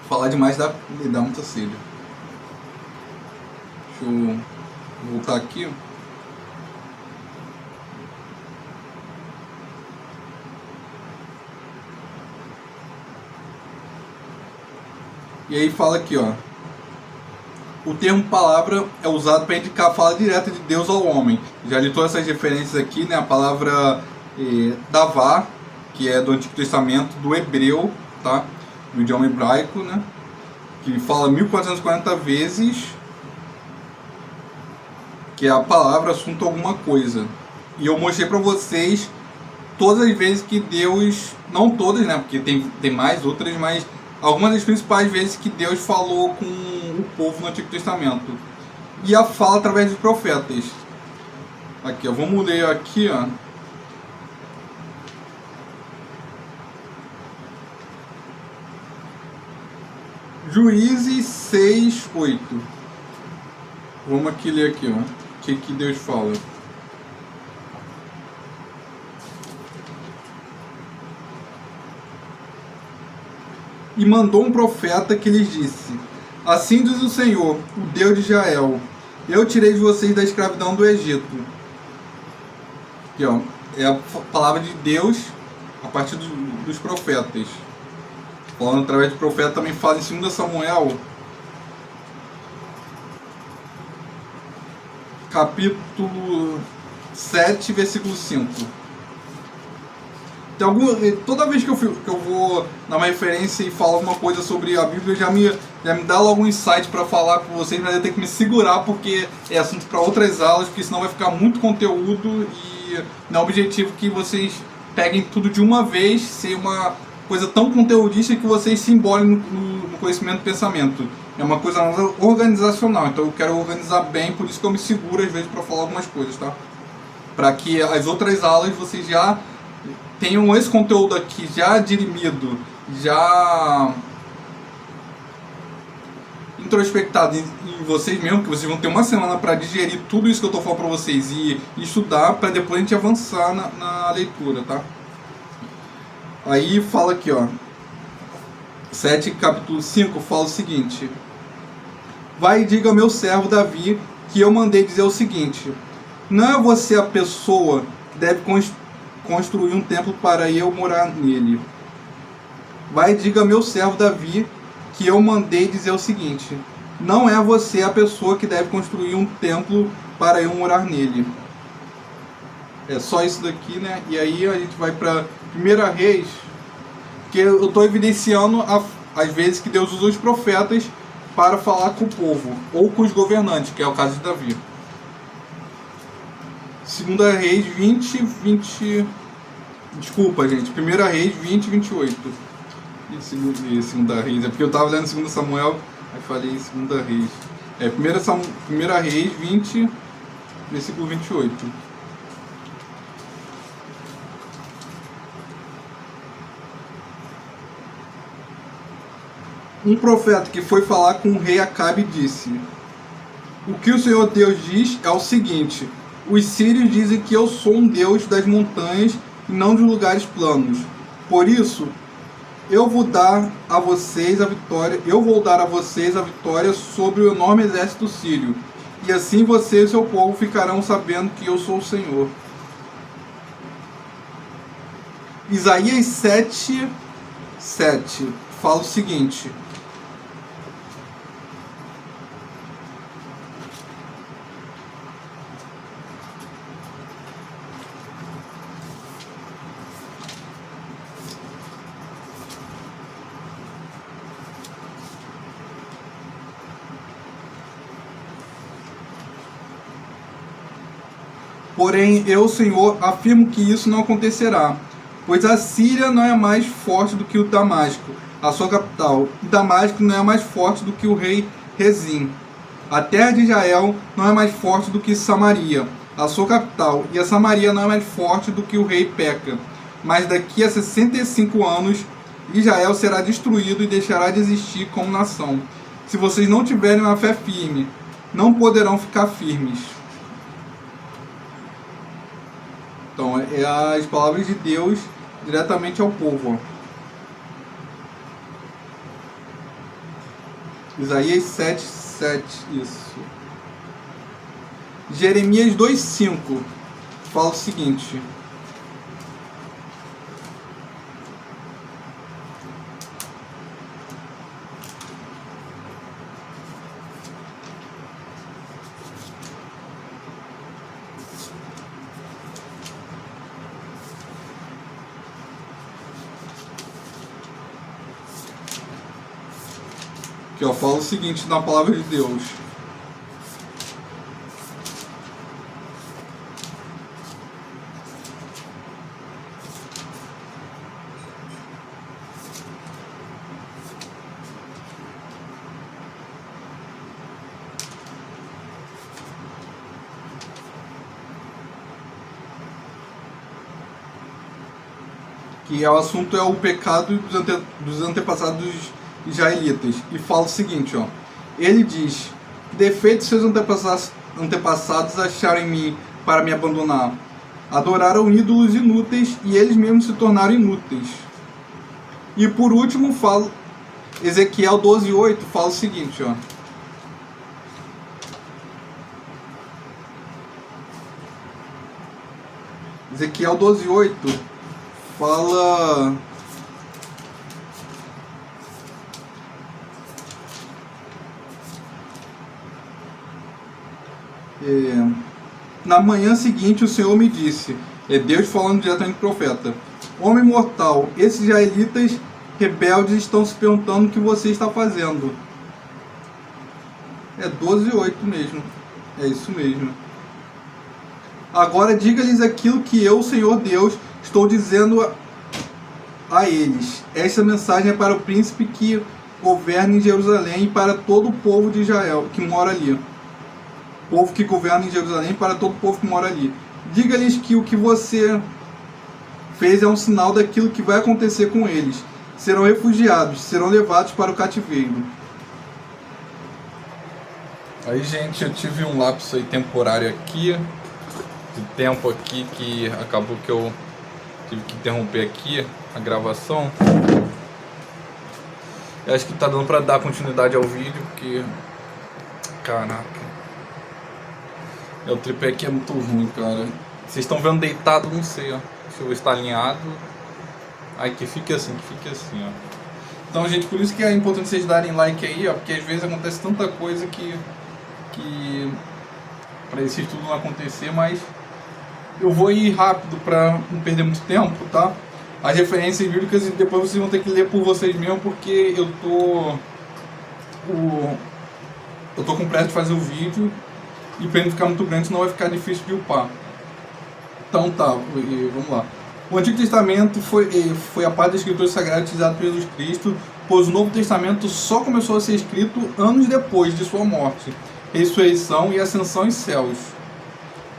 Falar demais dá muita sede. Deixa eu voltar aqui. E aí fala aqui, ó. O termo palavra é usado para indicar a fala direta de Deus ao homem. Já li todas essas referências aqui, né? A palavra davá, que é do Antigo Testamento, do hebreu, tá? Do idioma hebraico, né? Que fala 1440 vezes que é a palavra assunto alguma coisa. E eu mostrei para vocês todas as vezes que Deus, não todas, né? Porque tem mais outras, mas algumas das principais vezes que Deus falou com o povo no Antigo Testamento. E a fala através dos profetas. Aqui, ó, vamos ler aqui, ó. Juízes 6, 8. Vamos aqui ler aqui, ó. O que Deus fala. E mandou um profeta que lhes disse: assim diz o Senhor, o Deus de Israel: eu tirei de vocês da escravidão do Egito. Aqui, ó, é a palavra de Deus a partir dos profetas. Falando através do profeta, também fala em 2 Samuel, capítulo 7, versículo 5. Toda vez que eu vou dar uma referência e falo alguma coisa sobre a Bíblia, já me dá logo um insight para falar com vocês, mas eu tenho que me segurar porque é assunto para outras aulas, porque senão vai ficar muito conteúdo e não é o objetivo que vocês peguem tudo de uma vez, ser uma coisa tão conteudista que vocês se embolem no conhecimento e pensamento. É uma coisa organizacional, então eu quero organizar bem, por isso que eu me seguro às vezes para falar algumas coisas, tá? Para que as outras aulas vocês já tenham esse conteúdo aqui já dirimido, já introspectado em vocês mesmo, que vocês vão ter uma semana para digerir tudo isso que eu estou falando para vocês e estudar, para depois a gente avançar na leitura, tá? Aí fala aqui, ó, 7, capítulo 5, fala o seguinte: vai e diga ao meu servo Davi que eu mandei dizer o seguinte: não é você a pessoa que deve construir um templo para eu morar nele. Vai e diga ao meu servo Davi que eu mandei dizer o seguinte: não é você a pessoa que deve construir um templo para eu morar nele. É só isso daqui, né? E aí a gente vai para 1 Reis, que eu estou evidenciando as vezes que Deus usou os profetas para falar com o povo, ou com os governantes, que é o caso de Davi. 2 Reis 20. Desculpa, gente. 1 Reis 20, 28. E 2 Reis. É porque eu estava lendo 2 Samuel, aí falei 2 Reis. 1 Reis 20, versículo 28. Um profeta que foi falar com o rei Acabe disse: o que o Senhor Deus diz é o seguinte: os sírios dizem que eu sou um Deus das montanhas e não de lugares planos. Por isso, eu vou dar a vocês a vitória sobre o enorme exército sírio. E assim você e seu povo ficarão sabendo que eu sou o Senhor. Isaías 7 fala o seguinte: porém, eu, Senhor, afirmo que isso não acontecerá, pois a Síria não é mais forte do que o Damasco, a sua capital, e Damasco não é mais forte do que o rei Rezim. A terra de Israel não é mais forte do que Samaria, a sua capital, e a Samaria não é mais forte do que o rei Peca. Mas daqui a 65 anos, Israel será destruído e deixará de existir como nação. Se vocês não tiverem uma fé firme, não poderão ficar firmes. Então, é as palavras de Deus diretamente ao povo. Isaías 7, isso. Jeremias 2,5 fala o seguinte: que eu falo o seguinte na palavra de Deus: que o assunto é o pecado dos antepassados israelitas, e fala o seguinte, ó: ele diz: que defeito seus antepassados acharam em mim para me abandonar? Adoraram ídolos inúteis e eles mesmos se tornaram inúteis. E por último, fala Ezequiel 12,8 fala o seguinte, ó: Ezequiel 12,8 fala: na manhã seguinte o Senhor me disse, é Deus falando diretamente com o profeta: homem mortal, esses israelitas rebeldes estão se perguntando o que você está fazendo. É 12,8 mesmo, é isso mesmo. Agora diga-lhes aquilo que eu, Senhor Deus, estou dizendo a eles. Esta mensagem é para o príncipe que governa em Jerusalém e para todo o povo de Israel que mora ali. Povo que governa em Jerusalém e para todo o povo que mora ali. Diga-lhes que o que você fez é um sinal daquilo que vai acontecer com eles. Serão refugiados, serão levados para o cativeiro. Aí, gente, eu tive um lapso aí temporário aqui, de tempo aqui, que acabou que eu tive que interromper aqui a gravação. Eu acho que tá dando pra dar continuidade ao vídeo, porque... caraca. O tripé aqui é muito ruim, cara. Vocês estão vendo deitado, não sei, ó. Deixa eu ver se tá alinhado. Aí que fique assim, ó. Então, gente, por isso que é importante vocês darem like aí, ó, porque às vezes acontece tanta coisa que para esse estudo não acontecer, mas eu vou ir rápido para não perder muito tempo, tá? As referências bíblicas depois vocês vão ter que ler por vocês mesmos, porque eu tô com pressa de fazer o vídeo e para ele ficar muito grande, senão vai ficar difícil de upar. Então tá, vamos lá. O Antigo Testamento foi a parte da Escritura Sagrada utilizada por Jesus Cristo, pois o Novo Testamento só começou a ser escrito anos depois de sua morte, ressurreição e ascensão aos céus.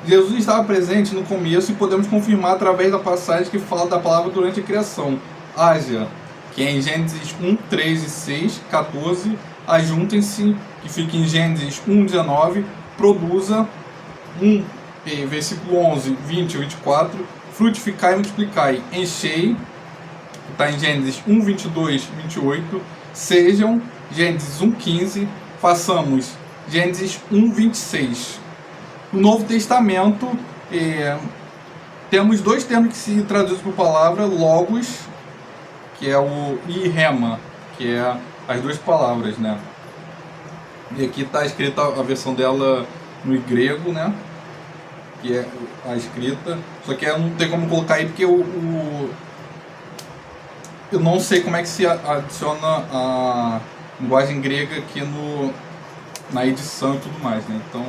Jesus estava presente no começo e podemos confirmar através da passagem que fala da palavra durante a criação. Haja, que é em Gênesis 1, 3 e 6, 14, ajuntem-se, que fica em Gênesis 1, 19, produza, versículo 11, 20 e 24, frutificai e multiplicai, enchei, está em Gênesis 1, 22, 28, sejam, Gênesis 1, 15, façamos, Gênesis 1, 26. No Novo Testamento, temos dois termos que se traduzem por palavra, logos, que é o e rema, que é as duas palavras, né? E aqui está escrita a versão dela no grego, né? Que é a escrita, só que não tem como colocar aí porque eu não sei como é que se adiciona a linguagem grega aqui na edição e tudo mais, né? Então,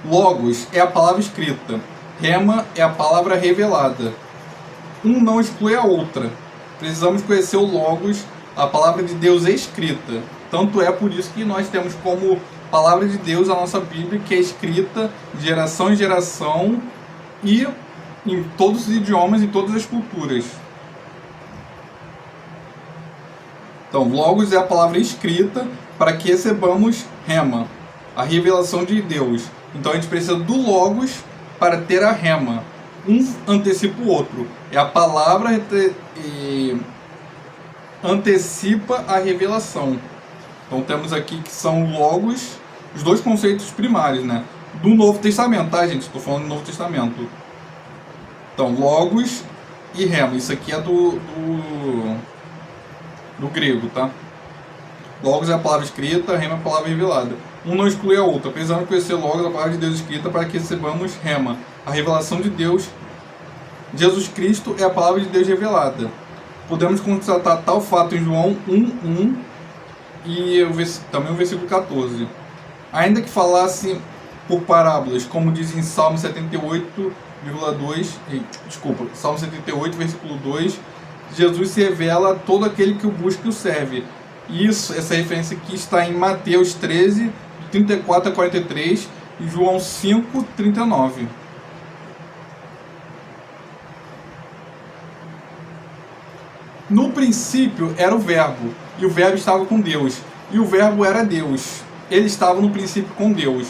logos é a palavra escrita, rema é a palavra revelada. Um não exclui a outra. Precisamos conhecer o logos, a palavra de Deus escrita. Tanto é por isso que nós temos como palavra de Deus a nossa Bíblia, que é escrita de geração em geração e em todos os idiomas e todas as culturas. Então, logos é a palavra escrita para que recebamos rema, a revelação de Deus. Então a gente precisa do logos para ter a rema. Um antecipa o outro. É a palavra antecipa a revelação. Então temos aqui que são logos, os dois conceitos primários, né? Do Novo Testamento, tá, gente? Estou falando do Novo Testamento. Então, logos e rema. Isso aqui é do grego, tá? Logos é a palavra escrita, rema é a palavra revelada. Um não exclui a outra. Precisamos conhecer logos, a palavra de Deus escrita, para que recebamos rema, a revelação de Deus. Jesus Cristo é a palavra de Deus revelada. Podemos constatar tal fato em João 1:1 e também o versículo 14. Ainda que falasse por parábolas, como diz em Salmo 78,2, Salmo 78, versículo 2, Jesus se revela a todo aquele que o busca e o serve. Essa referência aqui está em Mateus 13, 34 a 43 e João 5, 39. No princípio era o Verbo, e o Verbo estava com Deus, e o Verbo era Deus. Ele estava no princípio com Deus.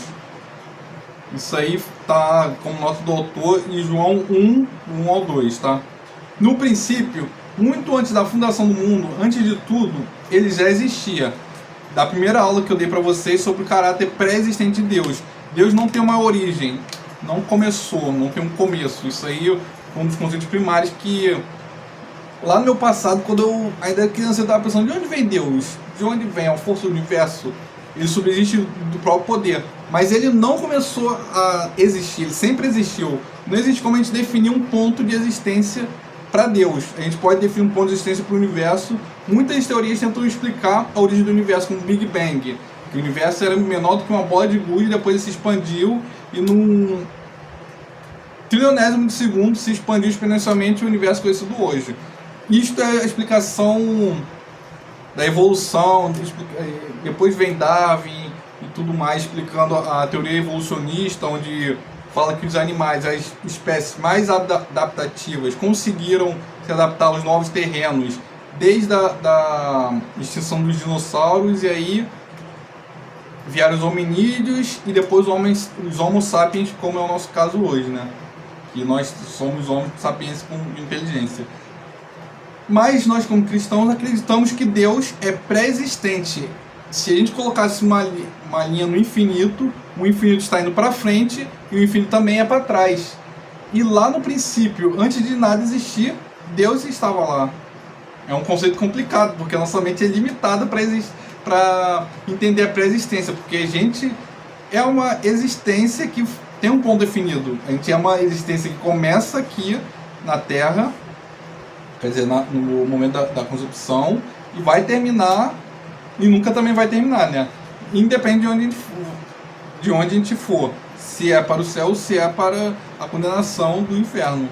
Isso aí está como nota do autor em João 1, 1 ao 2, tá? No princípio, muito antes da fundação do mundo, antes de tudo, ele já existia. Da primeira aula que eu dei para vocês sobre o caráter pré-existente de Deus. Deus não tem uma origem, não começou, não tem um começo. Isso aí é um dos conceitos primários que... Lá no meu passado, quando eu ainda era criança, eu estava pensando, de onde vem Deus? De onde vem a força do universo? Ele subsiste do próprio poder. Mas ele não começou a existir, ele sempre existiu. Não existe como a gente definir um ponto de existência para Deus. A gente pode definir um ponto de existência para o universo. Muitas teorias tentam explicar a origem do universo como Big Bang. Que o universo era menor do que uma bola de gude, depois ele se expandiu e num trilionésimo de segundo se expandiu exponencialmente o universo conhecido hoje. Isto é a explicação da evolução. Depois vem Darwin e tudo mais, explicando a teoria evolucionista, onde fala que os animais, as espécies mais adaptativas, conseguiram se adaptar aos novos terrenos desde a extinção dos dinossauros, e aí vieram os hominídeos e depois os homo sapiens, como é o nosso caso hoje, né? Que nós somos homo sapiens com inteligência. Mas nós, como cristãos, acreditamos que Deus é pré-existente. Se a gente colocasse uma linha no infinito, o infinito está indo para frente e o infinito também é para trás. E lá no princípio, antes de nada existir, Deus estava lá. É um conceito complicado, porque a nossa mente é limitada para entender a pré-existência, porque a gente é uma existência que tem um ponto definido. A gente é uma existência que começa aqui na Terra, quer dizer, no momento da concepção, e vai terminar, e nunca também vai terminar, né? Independe de onde a gente for, se é para o céu ou se é para a condenação do inferno.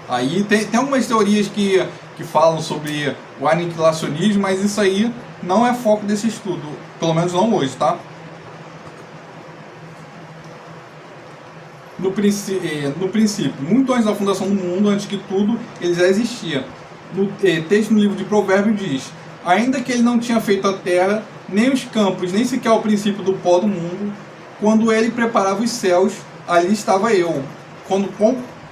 Aí tem algumas teorias que falam sobre o aniquilacionismo, mas isso aí não é foco desse estudo, pelo menos não hoje, tá? No princípio, muito antes da fundação do mundo, antes que tudo, ele já existia. No texto no livro de Provérbios diz: ainda que ele não tinha feito a terra, nem os campos, nem sequer o princípio do pó do mundo, quando ele preparava os céus, ali estava eu. Quando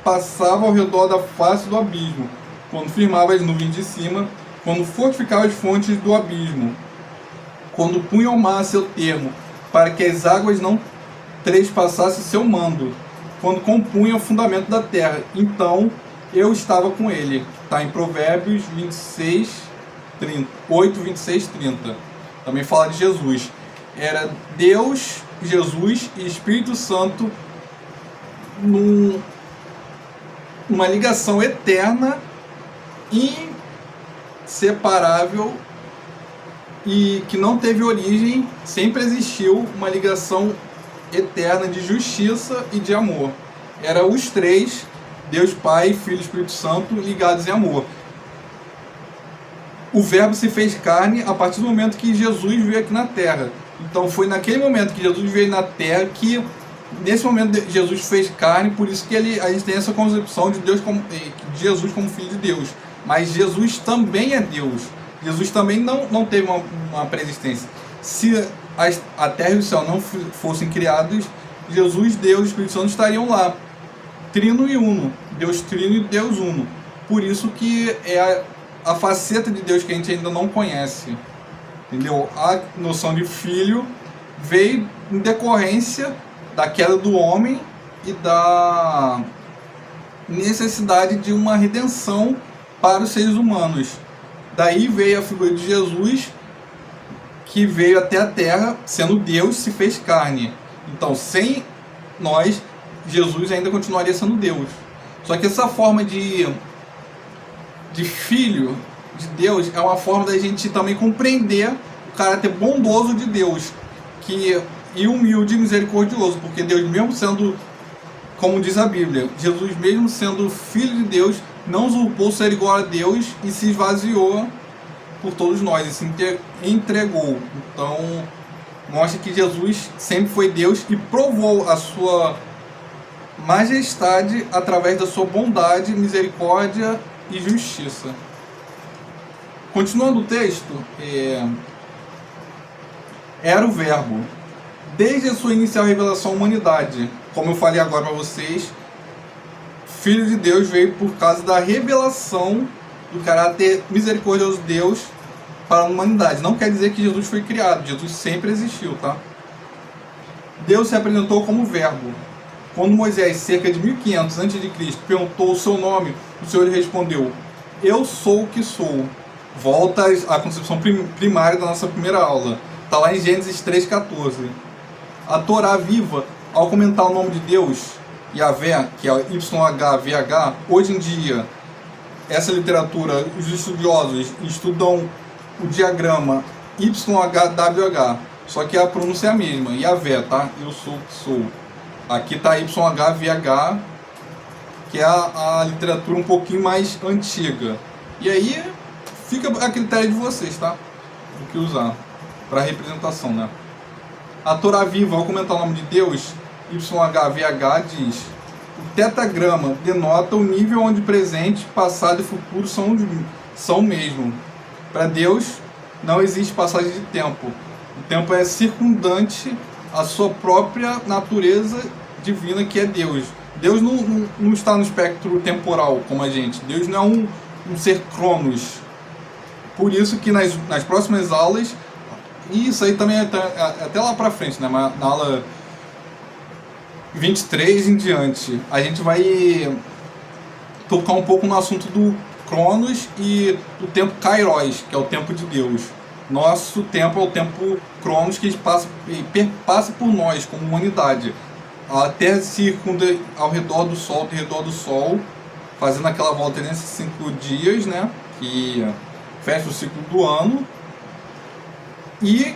passava ao redor da face do abismo, quando firmava as nuvens de cima, quando fortificava as fontes do abismo, quando punha ao mar seu termo, para que as águas não trespassassem seu mando, quando compunha o fundamento da terra, então eu estava com ele. Está em Provérbios 8, 26, 30. Também fala de Jesus. Era Deus, Jesus e Espírito Santo numa ligação eterna, inseparável, e que não teve origem, sempre existiu uma ligação eterna de justiça e de amor. Era os três, Deus Pai, Filho e Espírito Santo, ligados em amor. O Verbo se fez carne a partir do momento que Jesus veio aqui na Terra. Então foi naquele momento que Jesus veio na Terra que, nesse momento, Jesus fez carne, por isso que a gente tem essa concepção de Jesus como Filho de Deus. Mas Jesus também é Deus. Jesus também não teve uma pré-existência. Se a terra e o céu não fossem criados, Jesus, Deus e o Espírito Santo estariam lá, trino e uno, Deus trino e Deus uno. Por isso que é a faceta de Deus que a gente ainda não conhece, entendeu? A noção de filho veio em decorrência da queda do homem e da necessidade de uma redenção para os seres humanos. Daí veio a figura de Jesus, que veio até a Terra, sendo Deus, se fez carne. Então, sem nós, Jesus ainda continuaria sendo Deus. Só que essa forma de filho de Deus é uma forma da gente também compreender o caráter bondoso de Deus, e humilde e misericordioso, porque Deus, mesmo sendo, como diz a Bíblia, Jesus mesmo sendo Filho de Deus, não usurpou ser igual a Deus e se esvaziou por todos nós e se entregou. Então mostra que Jesus sempre foi Deus e provou a sua majestade através da sua bondade, misericórdia e justiça. Continuando o texto, era o Verbo, desde a sua inicial revelação à humanidade. Como eu falei agora para vocês, Filho de Deus veio por causa da revelação do caráter misericordioso de Deus para a humanidade. Não quer dizer que Jesus foi criado, Jesus sempre existiu, tá? Deus se apresentou como Verbo. Quando Moisés, cerca de 1500 a.C., perguntou o seu nome, o Senhor lhe respondeu: eu sou o que sou. Volta à concepção primária da nossa primeira aula. Está lá em Gênesis 3,14. A Torá viva, ao comentar o nome de Deus, Yahvé, que é YHVH, hoje em dia, essa literatura, os estudiosos estudam o diagrama YHWH, só que a pronúncia é a mesma, Yahvé, tá? Eu sou o que sou. Aqui está YHVH, que é a literatura um pouquinho mais antiga. E aí fica a critério de vocês, tá? O que usar para representação, né? A Torá viva, ao comentar o nome de Deus, YHVH, diz: o tetragrama denota o nível onde presente, passado e futuro são o mesmo. Para Deus não existe passagem de tempo. O tempo é circundante à sua própria natureza divina, que é Deus. Deus não está no espectro temporal como a gente. Deus não é um ser cronos. Por isso que nas próximas aulas, e isso aí também até lá para frente, né? Na aula 23 em diante, a gente vai tocar um pouco no assunto do Cronos e o tempo Kairos, que é o tempo de Deus. Nosso tempo é o tempo Cronos, que perpassa por nós, como humanidade. A Terra circunda ao redor do Sol, fazendo aquela volta nesses 5 dias, né? Que fecha o ciclo do ano. E,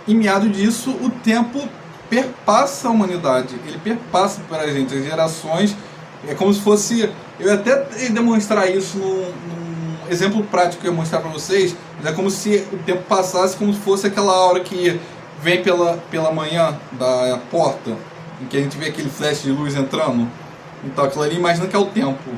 em meado disso, o tempo perpassa a humanidade. Ele perpassa para a gente, as gerações. É como se fosse... Eu ia até demonstrar isso num exemplo prático que eu ia mostrar para vocês. Mas é como se o tempo passasse como se fosse aquela hora que vem pela manhã da porta, em que a gente vê aquele flash de luz entrando. Então aquilo ali, imagina que é o tempo.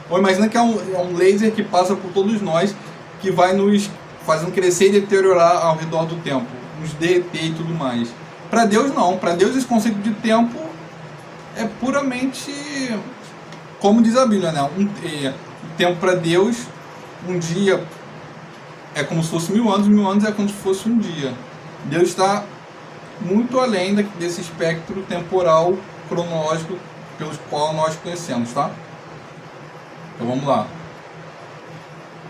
Ou imagina que é um laser que passa por todos nós, que vai nos fazendo crescer e deteriorar ao redor do tempo, nos derreter e tudo mais. Para Deus não. Para Deus esse conceito de tempo é puramente, como diz a Bíblia, né? O tempo para Deus, um dia é como se fosse 1000 anos, 1000 anos é como se fosse um dia. Deus está muito além desse espectro temporal, cronológico, pelos qual nós conhecemos, tá? Então vamos lá.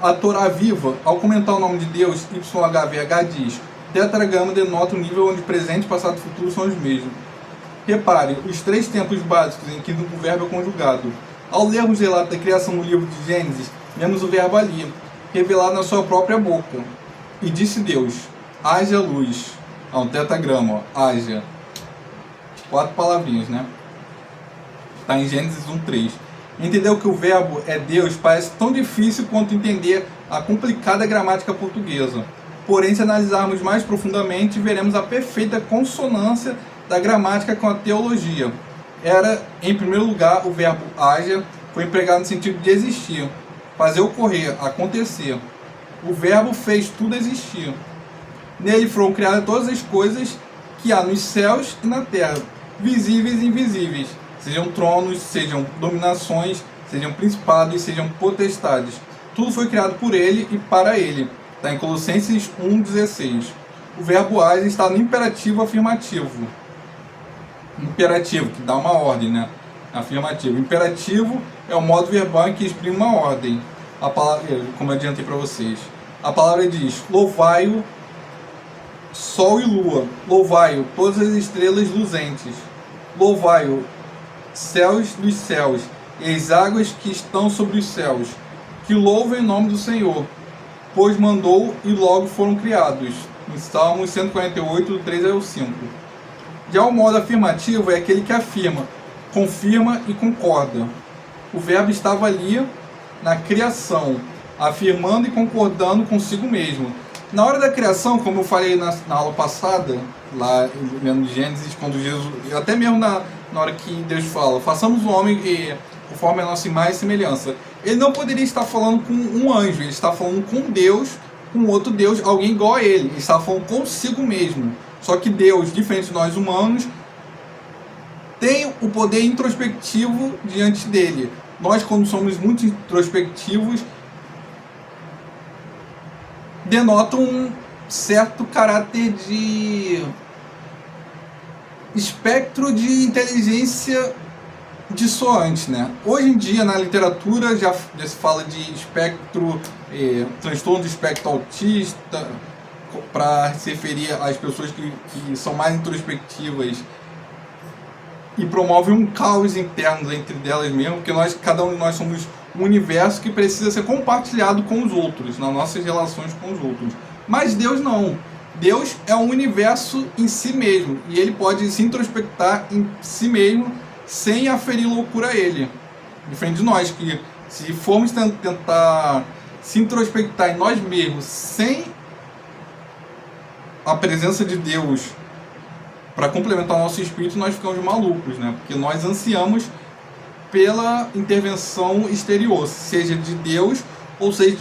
A Torá Viva, ao comentar o nome de Deus, YHVH diz: tetragrama denota o nível onde presente, passado e futuro são os mesmos. Repare, os 3 tempos básicos em que o verbo é conjugado. Ao lermos o relato da criação no livro de Gênesis, vemos o verbo ali, revelado na sua própria boca. E disse Deus: haja luz. Um tetragrama, ó, haja. 4 palavrinhas, né? Está em Gênesis 1:3. Entender que o verbo é Deus parece tão difícil quanto entender a complicada gramática portuguesa. Porém, se analisarmos mais profundamente, veremos a perfeita consonância da gramática com a teologia. Era, em primeiro lugar, o verbo haja foi empregado no sentido de existir, fazer ocorrer, acontecer. O verbo fez tudo existir. Nele foram criadas todas as coisas que há nos céus e na terra, visíveis e invisíveis, sejam tronos, sejam dominações, sejam principados, sejam potestades. Tudo foi criado por ele e para ele. Está em Colossenses 1,16. O verbo haja está no imperativo afirmativo. Imperativo, que dá uma ordem, né? Afirmativo. Imperativo é o modo verbal em que exprime uma ordem. A palavra, como eu adiantei para vocês. A palavra diz: louvai-o, sol e lua. Louvai-o, todas as estrelas luzentes. Louvai-o, céus dos céus, e as águas que estão sobre os céus. Que louvem o nome do Senhor, pois mandou e logo foram criados. Em Salmos 148, do 3 ao 5. Já o modo afirmativo é aquele que afirma, confirma e concorda. O verbo estava ali na criação, afirmando e concordando consigo mesmo. Na hora da criação, como eu falei na aula passada, lá em Gênesis, quando Jesus, até mesmo na hora que Deus fala, façamos o homem conforme a nossa imagem e semelhança. Ele não poderia estar falando com um anjo, ele está falando com Deus, com outro Deus, alguém igual a ele. Ele está falando consigo mesmo. Só que Deus, diferente de nós humanos, tem o poder introspectivo diante dele. Nós, quando somos muito introspectivos, denota um certo caráter de espectro de inteligência dissoante, né? Hoje em dia, na literatura, já se fala de espectro, transtorno de espectro autista, para se referir às pessoas que são mais introspectivas e promovem um caos interno entre delas mesmo, porque cada um de nós somos um universo que precisa ser compartilhado com os outros, nas nossas relações com os outros. Mas Deus não. Deus é um universo em si mesmo, e ele pode se introspectar em si mesmo sem aferir loucura a ele. Diferente de nós, que se formos tentar se introspectar em nós mesmos sem a presença de Deus para complementar o nosso espírito, nós ficamos malucos, né? Porque nós ansiamos pela intervenção exterior, seja de Deus ou seja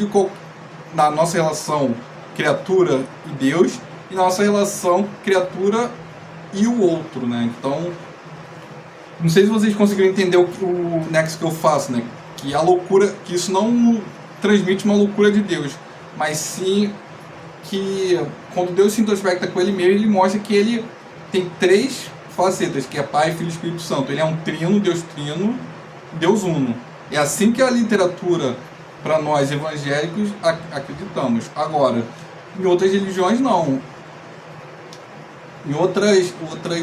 na nossa relação criatura e Deus, e na nossa relação criatura e o outro, né? Então, não sei se vocês conseguiram entender o nexo que eu faço, né? Que a loucura, que isso não transmite uma loucura de Deus, mas sim que quando Deus se introspecta com ele mesmo, ele mostra que ele tem 3 facetas, que é Pai, Filho e Espírito Santo. Ele é um trino, Deus uno. É assim que a literatura para nós evangélicos acreditamos. Agora, em outras religiões não. Em outras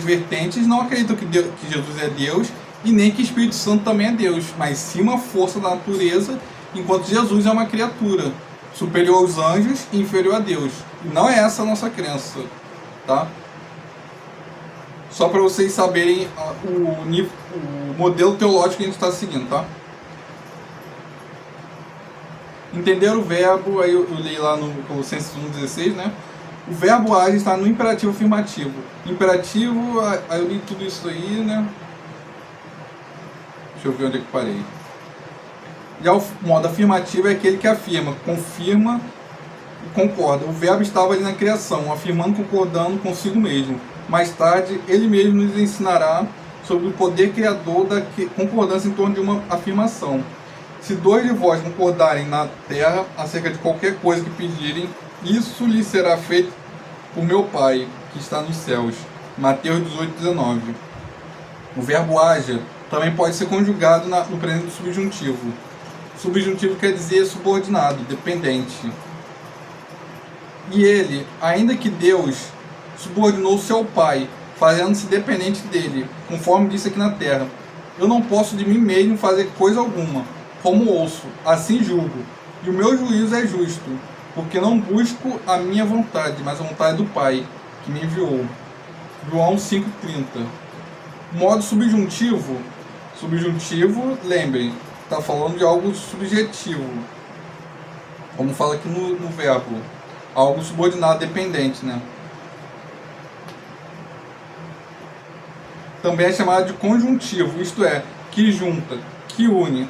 vertentes não acreditam que Jesus é Deus e nem que o Espírito Santo também é Deus, mas sim uma força da natureza, enquanto Jesus é uma criatura superior aos anjos e inferior a Deus. E não é essa a nossa crença, tá? Só para vocês saberem o modelo teológico que a gente está seguindo, tá? Entender o verbo, aí eu li lá no Colossenses 1,16, né? O verbo age está no imperativo afirmativo. Imperativo, aí eu li tudo isso aí, né? Deixa eu ver onde é que parei. Já o modo afirmativo é aquele que afirma, confirma e concorda. O verbo estava ali na criação, afirmando, concordando consigo mesmo. Mais tarde, ele mesmo nos ensinará sobre o poder criador da concordância em torno de uma afirmação. Se dois de vós concordarem na terra acerca de qualquer coisa que pedirem, isso lhe será feito por meu Pai, que está nos céus. Mateus 18:19. O verbo haja também pode ser conjugado no presente subjuntivo. Subjuntivo quer dizer subordinado, dependente. E ele, ainda que Deus, subordinou-se ao Pai, fazendo-se dependente dele, conforme disse aqui na terra. Eu não posso de mim mesmo fazer coisa alguma, como ouço, assim julgo, e o meu juízo é justo, porque não busco a minha vontade, mas a vontade do Pai, que me enviou. João 5,30. Modo subjuntivo. Subjuntivo, lembrem, está falando de algo subjetivo, como fala aqui no verbo, algo subordinado, dependente, né? Também é chamado de conjuntivo, isto é, que junta, que une.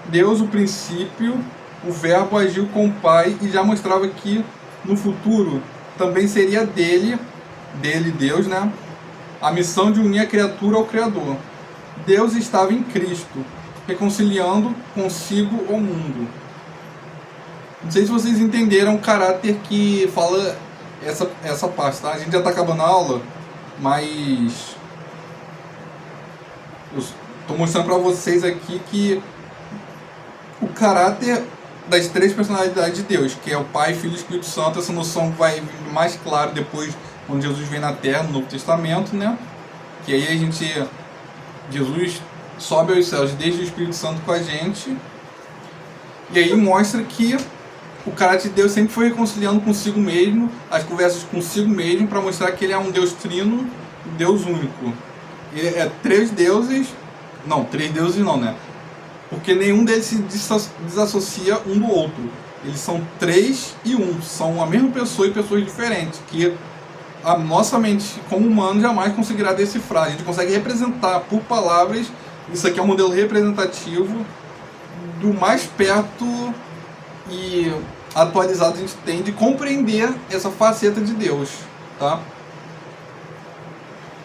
Deus, o princípio, o verbo agiu com o Pai e já mostrava que no futuro também seria dele, Deus, né? A missão de unir a criatura ao Criador. Deus estava em Cristo, reconciliando consigo o mundo. Não sei se vocês entenderam o caráter que fala essa parte, tá? A gente já está acabando a aula, mas eu estou mostrando para vocês aqui que o caráter das três personalidades de Deus, que é o Pai, Filho e Espírito Santo, essa noção vai vir mais claro depois, quando Jesus vem na Terra, no Novo Testamento, né? Que aí Jesus sobe aos céus, deixa o Espírito Santo com a gente, e aí mostra que o caráter de Deus sempre foi reconciliando consigo mesmo, as conversas consigo mesmo, para mostrar que ele é um Deus trino, um Deus único. Ele é três deuses não, né? Porque nenhum deles se desassocia um do outro. Eles são três e um, são a mesma pessoa e pessoas diferentes, que a nossa mente como humano jamais conseguirá decifrar. A gente consegue representar por palavras. Isso aqui é um modelo representativo do mais perto e atualizado que a gente tem de compreender essa faceta de Deus, tá?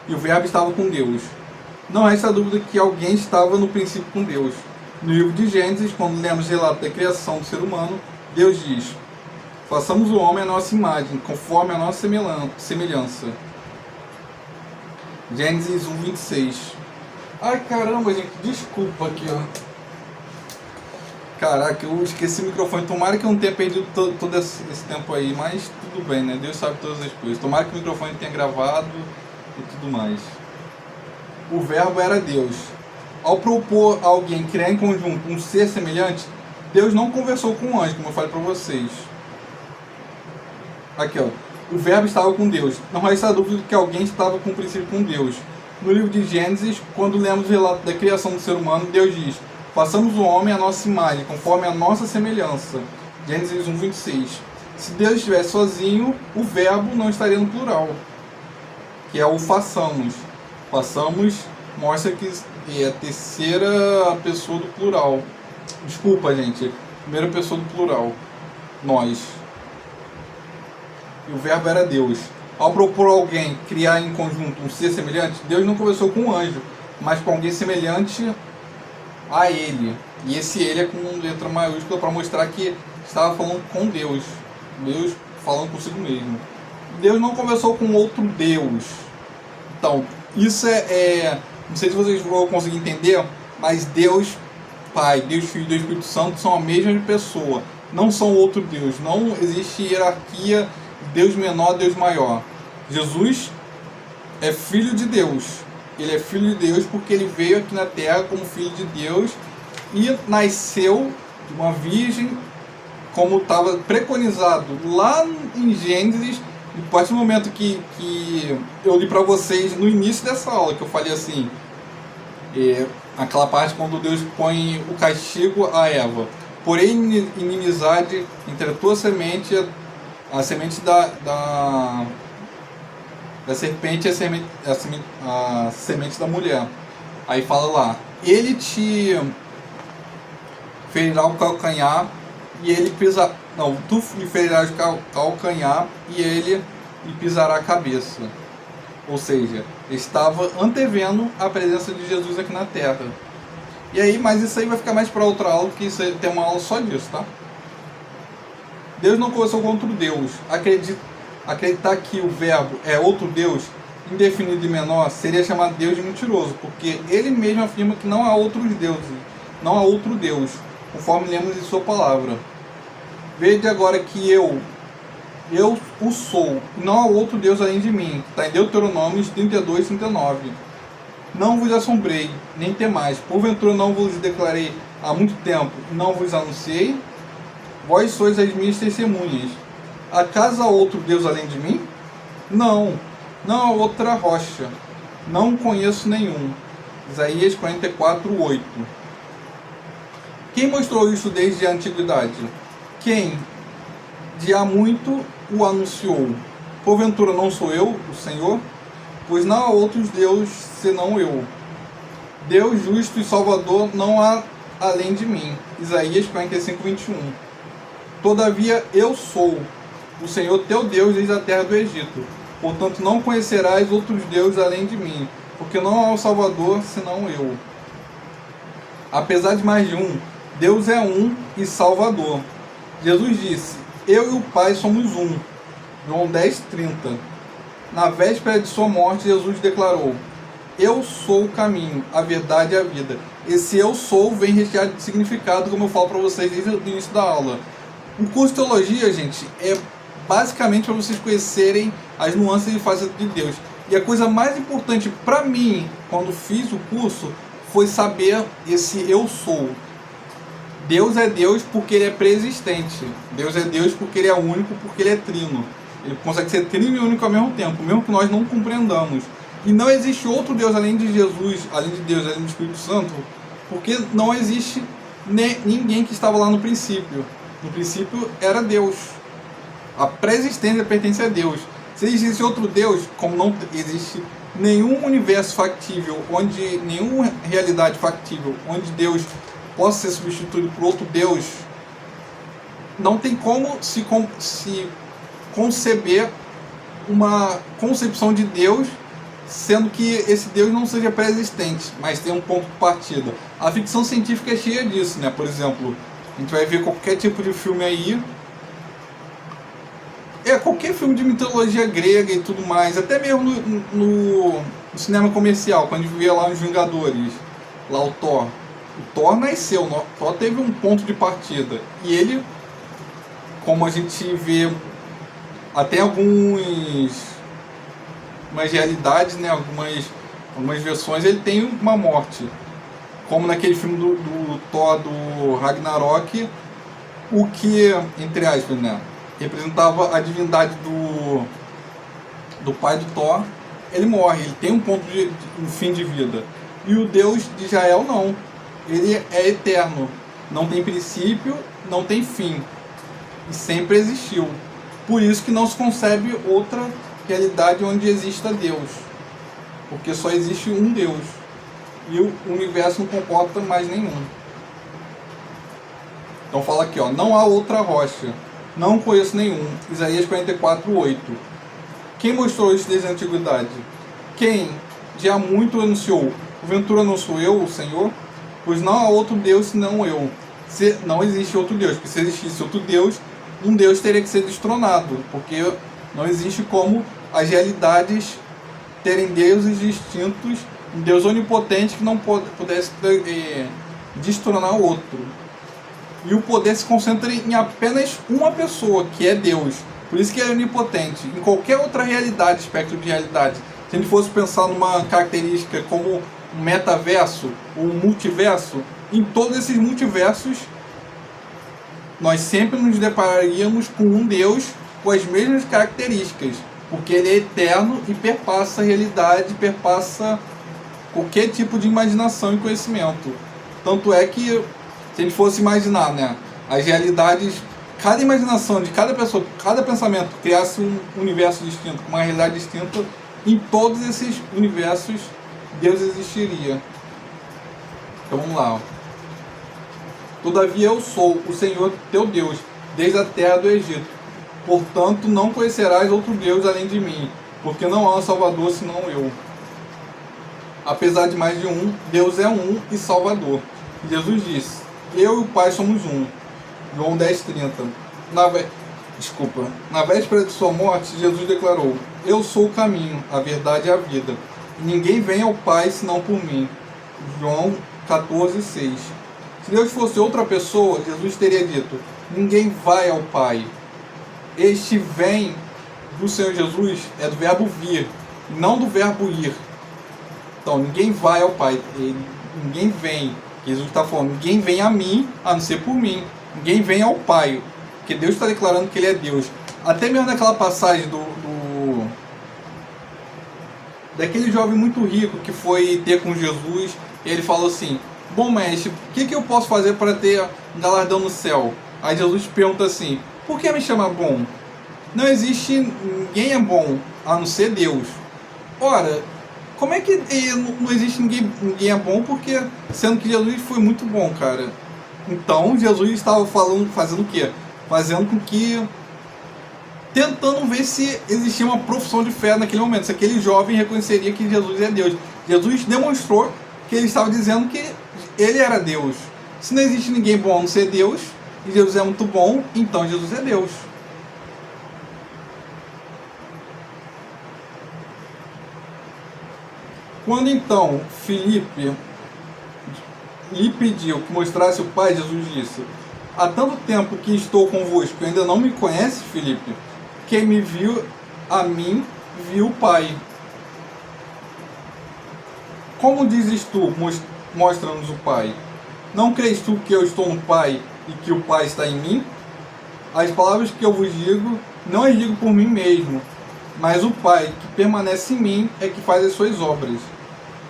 E o verbo estava com Deus. Não resta dúvida que alguém estava no princípio com Deus. No livro de Gênesis, quando lemos o relato da criação do ser humano, Deus diz: façamos o homem à nossa imagem, conforme a nossa semelhança. Gênesis 1:26. Ai caramba, gente, desculpa aqui, ó. Caraca, eu esqueci o microfone. Tomara que eu não tenha perdido todo esse tempo aí, mas tudo bem, né? Deus sabe todas as coisas. Tomara que o microfone tenha gravado e tudo mais. O verbo era Deus. Ao propor a alguém criar em conjunto um ser semelhante, Deus não conversou com o anjo, como eu falei para vocês. Aqui, ó. O verbo estava com Deus. Não resta dúvida que alguém estava com o princípio com Deus. No livro de Gênesis, quando lemos o relato da criação do ser humano, Deus diz: façamos o homem à nossa imagem, conforme a nossa semelhança. Gênesis 1:26. Se Deus estivesse sozinho, o verbo não estaria no plural, que é o façamos. Façamos mostra que é a terceira pessoa do plural. Desculpa, gente. Primeira pessoa do plural. Nós. E o verbo era Deus. Ao propor alguém criar em conjunto um ser semelhante, Deus não conversou com um anjo, mas com alguém semelhante a ele. E esse ele é com letra maiúscula para mostrar que estava falando com Deus. Deus falando consigo mesmo. Deus não conversou com outro Deus. Então, isso não sei se vocês vão conseguir entender, mas Deus Pai, Deus Filho e Deus Espírito Santo são a mesma pessoa, não são outro Deus, não existe hierarquia, Deus menor, Deus maior. Jesus é Filho de Deus, ele é Filho de Deus porque ele veio aqui na Terra como Filho de Deus e nasceu de uma virgem, como estava preconizado lá em Gênesis. A partir do momento que eu li para vocês no início dessa aula, que eu falei assim, aquela parte quando Deus põe o castigo a Eva, porém inimizade entre a tua semente, a semente da serpente e a semente da mulher. Aí fala lá, ele te ferirá o calcanhar e ele pisa, não, tu lhe ferirás o calcanhar e ele lhe pisará a cabeça. Ou seja, estava antevendo a presença de Jesus aqui na Terra. E aí, mas isso aí vai ficar mais para outra aula, porque isso aí tem uma aula só disso, tá? Deus não começou contra o Deus. Acreditar que o verbo é outro Deus, indefinido e menor, seria chamar Deus de mentiroso, porque ele mesmo afirma que não há outros deuses, não há outro Deus, conforme lemos em sua palavra. Vede agora que eu o sou, não há outro Deus além de mim. Está em Deuteronômio 32, 39. Não vos assombrei, nem temais, porventura não vos declarei há muito tempo, não vos anunciei? Vós sois as minhas testemunhas. Acaso há outro Deus além de mim? Não, não há outra rocha, não conheço nenhum. Isaías 44, 8. Quem mostrou isso desde a antiguidade? Quem de há muito o anunciou? Porventura não sou eu, o Senhor? Pois não há outros deuses senão eu. Deus justo e salvador não há além de mim. Isaías 45, 21. Todavia eu sou o Senhor teu Deus desde a terra do Egito. Portanto não conhecerás outros deuses além de mim, porque não há um salvador senão eu. Apesar de mais de um, Deus é um e salvador. Jesus disse, eu e o Pai somos um. João 10, 30. Na véspera de sua morte, Jesus declarou, eu sou o caminho, a verdade e a vida. Esse eu sou vem recheado de significado, como eu falo para vocês desde o início da aula. O curso de teologia, gente, é basicamente para vocês conhecerem as nuances de faceta de Deus. E a coisa mais importante para mim, quando fiz o curso, foi saber esse eu sou. Deus é Deus porque ele é preexistente. Deus é Deus porque ele é único, porque ele é trino. Ele consegue ser trino e único ao mesmo tempo, mesmo que nós não compreendamos. E não existe outro Deus além de Jesus, além de Deus, além do Espírito Santo, porque não existe ninguém que estava lá no princípio. No princípio era Deus. A pré-existência pertence a Deus. Se existe outro Deus, como não existe nenhum universo factível, nenhuma realidade factível, onde Deus possa ser substituído por outro Deus, não tem como se conceber uma concepção de Deus, sendo que esse Deus não seja pré-existente, mas tem um ponto de partida. A ficção científica é cheia disso, né? Por exemplo, a gente vai ver qualquer tipo de filme aí, qualquer filme de mitologia grega e tudo mais, até mesmo no cinema comercial, quando a gente vê lá os Vingadores, lá o Thor. O Thor nasceu, o Thor teve um ponto de partida. E ele, como a gente vê até algumas realidades, né, algumas versões, ele tem uma morte. Como naquele filme do Thor, do Ragnarok, o que, entre aspas, né, representava a divindade do pai do Thor, ele morre, ele tem um fim de vida. E o Deus de Israel não. Ele é eterno, não tem princípio, não tem fim, e sempre existiu. Por isso que não se concebe outra realidade onde exista Deus, porque só existe um Deus, e o universo não comporta mais nenhum. Então fala aqui, ó, não há outra rocha, não conheço nenhum. Isaías 44, 8. Quem mostrou isso desde a antiguidade? Quem de há muito anunciou, porventura não sou eu, o Senhor? Pois não há outro Deus senão eu. Não existe outro Deus, porque se existisse outro Deus, um Deus teria que ser destronado, porque não existe como as realidades terem deuses distintos, um Deus onipotente que não pudesse destronar outro. E o poder se concentra em apenas uma pessoa, que é Deus. Por isso que ele é onipotente. Em qualquer outra realidade, espectro de realidade, se a gente fosse pensar numa característica como um metaverso, um multiverso, em todos esses multiversos, nós sempre nos depararíamos com um Deus com as mesmas características, porque ele é eterno e perpassa a realidade, perpassa qualquer tipo de imaginação e conhecimento. Tanto é que, se a gente fosse imaginar, né, as realidades, cada imaginação de cada pessoa, cada pensamento criasse um universo distinto, uma realidade distinta, em todos esses universos Deus existiria. Então vamos lá. Todavia eu sou o Senhor teu Deus, desde a terra do Egito. Portanto, não conhecerás outro Deus além de mim, porque não há um Salvador senão eu. Apesar de mais de um, Deus é um e Salvador. Jesus disse: eu e o Pai somos um. João 10:30. Na véspera de sua morte, Jesus declarou: eu sou o caminho, a verdade e a vida. Ninguém vem ao Pai senão por mim. João 14:6. Se Deus fosse outra pessoa, Jesus teria dito: ninguém vai ao Pai. Este vem do Senhor Jesus é do verbo vir, não do verbo ir. Então, ninguém vai ao Pai, ninguém vem. Jesus está falando: ninguém vem a mim, a não ser por mim. Ninguém vem ao Pai, porque Deus está declarando que Ele é Deus. Até mesmo naquela passagem daquele jovem muito rico que foi ter com Jesus, ele falou assim: bom mestre, o que eu posso fazer para ter um galardão no céu? Aí Jesus pergunta assim: por que me chama bom? Não existe ninguém é bom, a não ser Deus. Ora, como é que não existe ninguém é bom, porque sendo que Jesus foi muito bom, cara? Então Jesus estava fazendo o quê? Fazendo com que, tentando ver se existia uma profissão de fé naquele momento, se aquele jovem reconheceria que Jesus é Deus. Jesus demonstrou que ele estava dizendo que ele era Deus. Se não existe ninguém bom a não ser Deus, e Jesus é muito bom, então Jesus é Deus. Quando então Filipe lhe pediu que mostrasse o Pai, Jesus disse: há tanto tempo que estou convosco e ainda não me conhece, Filipe? Quem me viu a mim, viu o Pai. Como dizes tu, mostra-nos o Pai? Não crês tu que eu estou no Pai e que o Pai está em mim? As palavras que eu vos digo, não as digo por mim mesmo, mas o Pai que permanece em mim é que faz as suas obras.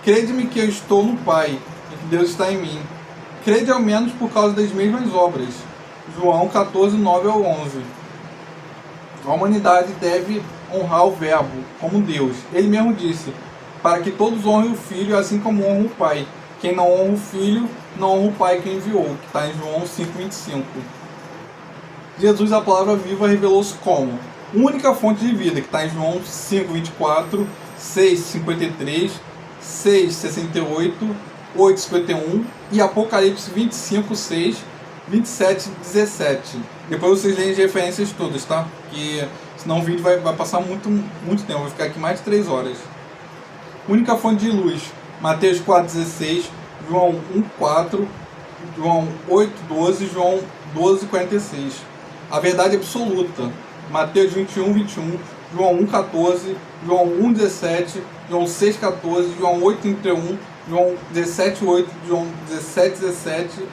Crede-me que eu estou no Pai e que Deus está em mim. Crede ao menos por causa das mesmas obras. João 14:9-11. A humanidade deve honrar o Verbo como Deus. Ele mesmo disse: para que todos honrem o Filho assim como honram o Pai. Quem não honra o Filho, não honra o Pai que enviou, que está em João 5:25. Jesus, a palavra viva, revelou-se como única fonte de vida, que está em João 5:24, 6:53, 6:68, 8:51 e Apocalipse 25:6, 27:17. Depois vocês leem as referências todas, tá? Porque senão o vídeo vai passar muito tempo, vai ficar aqui mais de 3 horas. Única fonte de luz, Mateus 4:16, João 1:4, João 8:12, João 12:46. A verdade absoluta, Mateus 21:21, João 1:14, João 1:17, João 6:14, João 8:31, João 17:8, João 17:17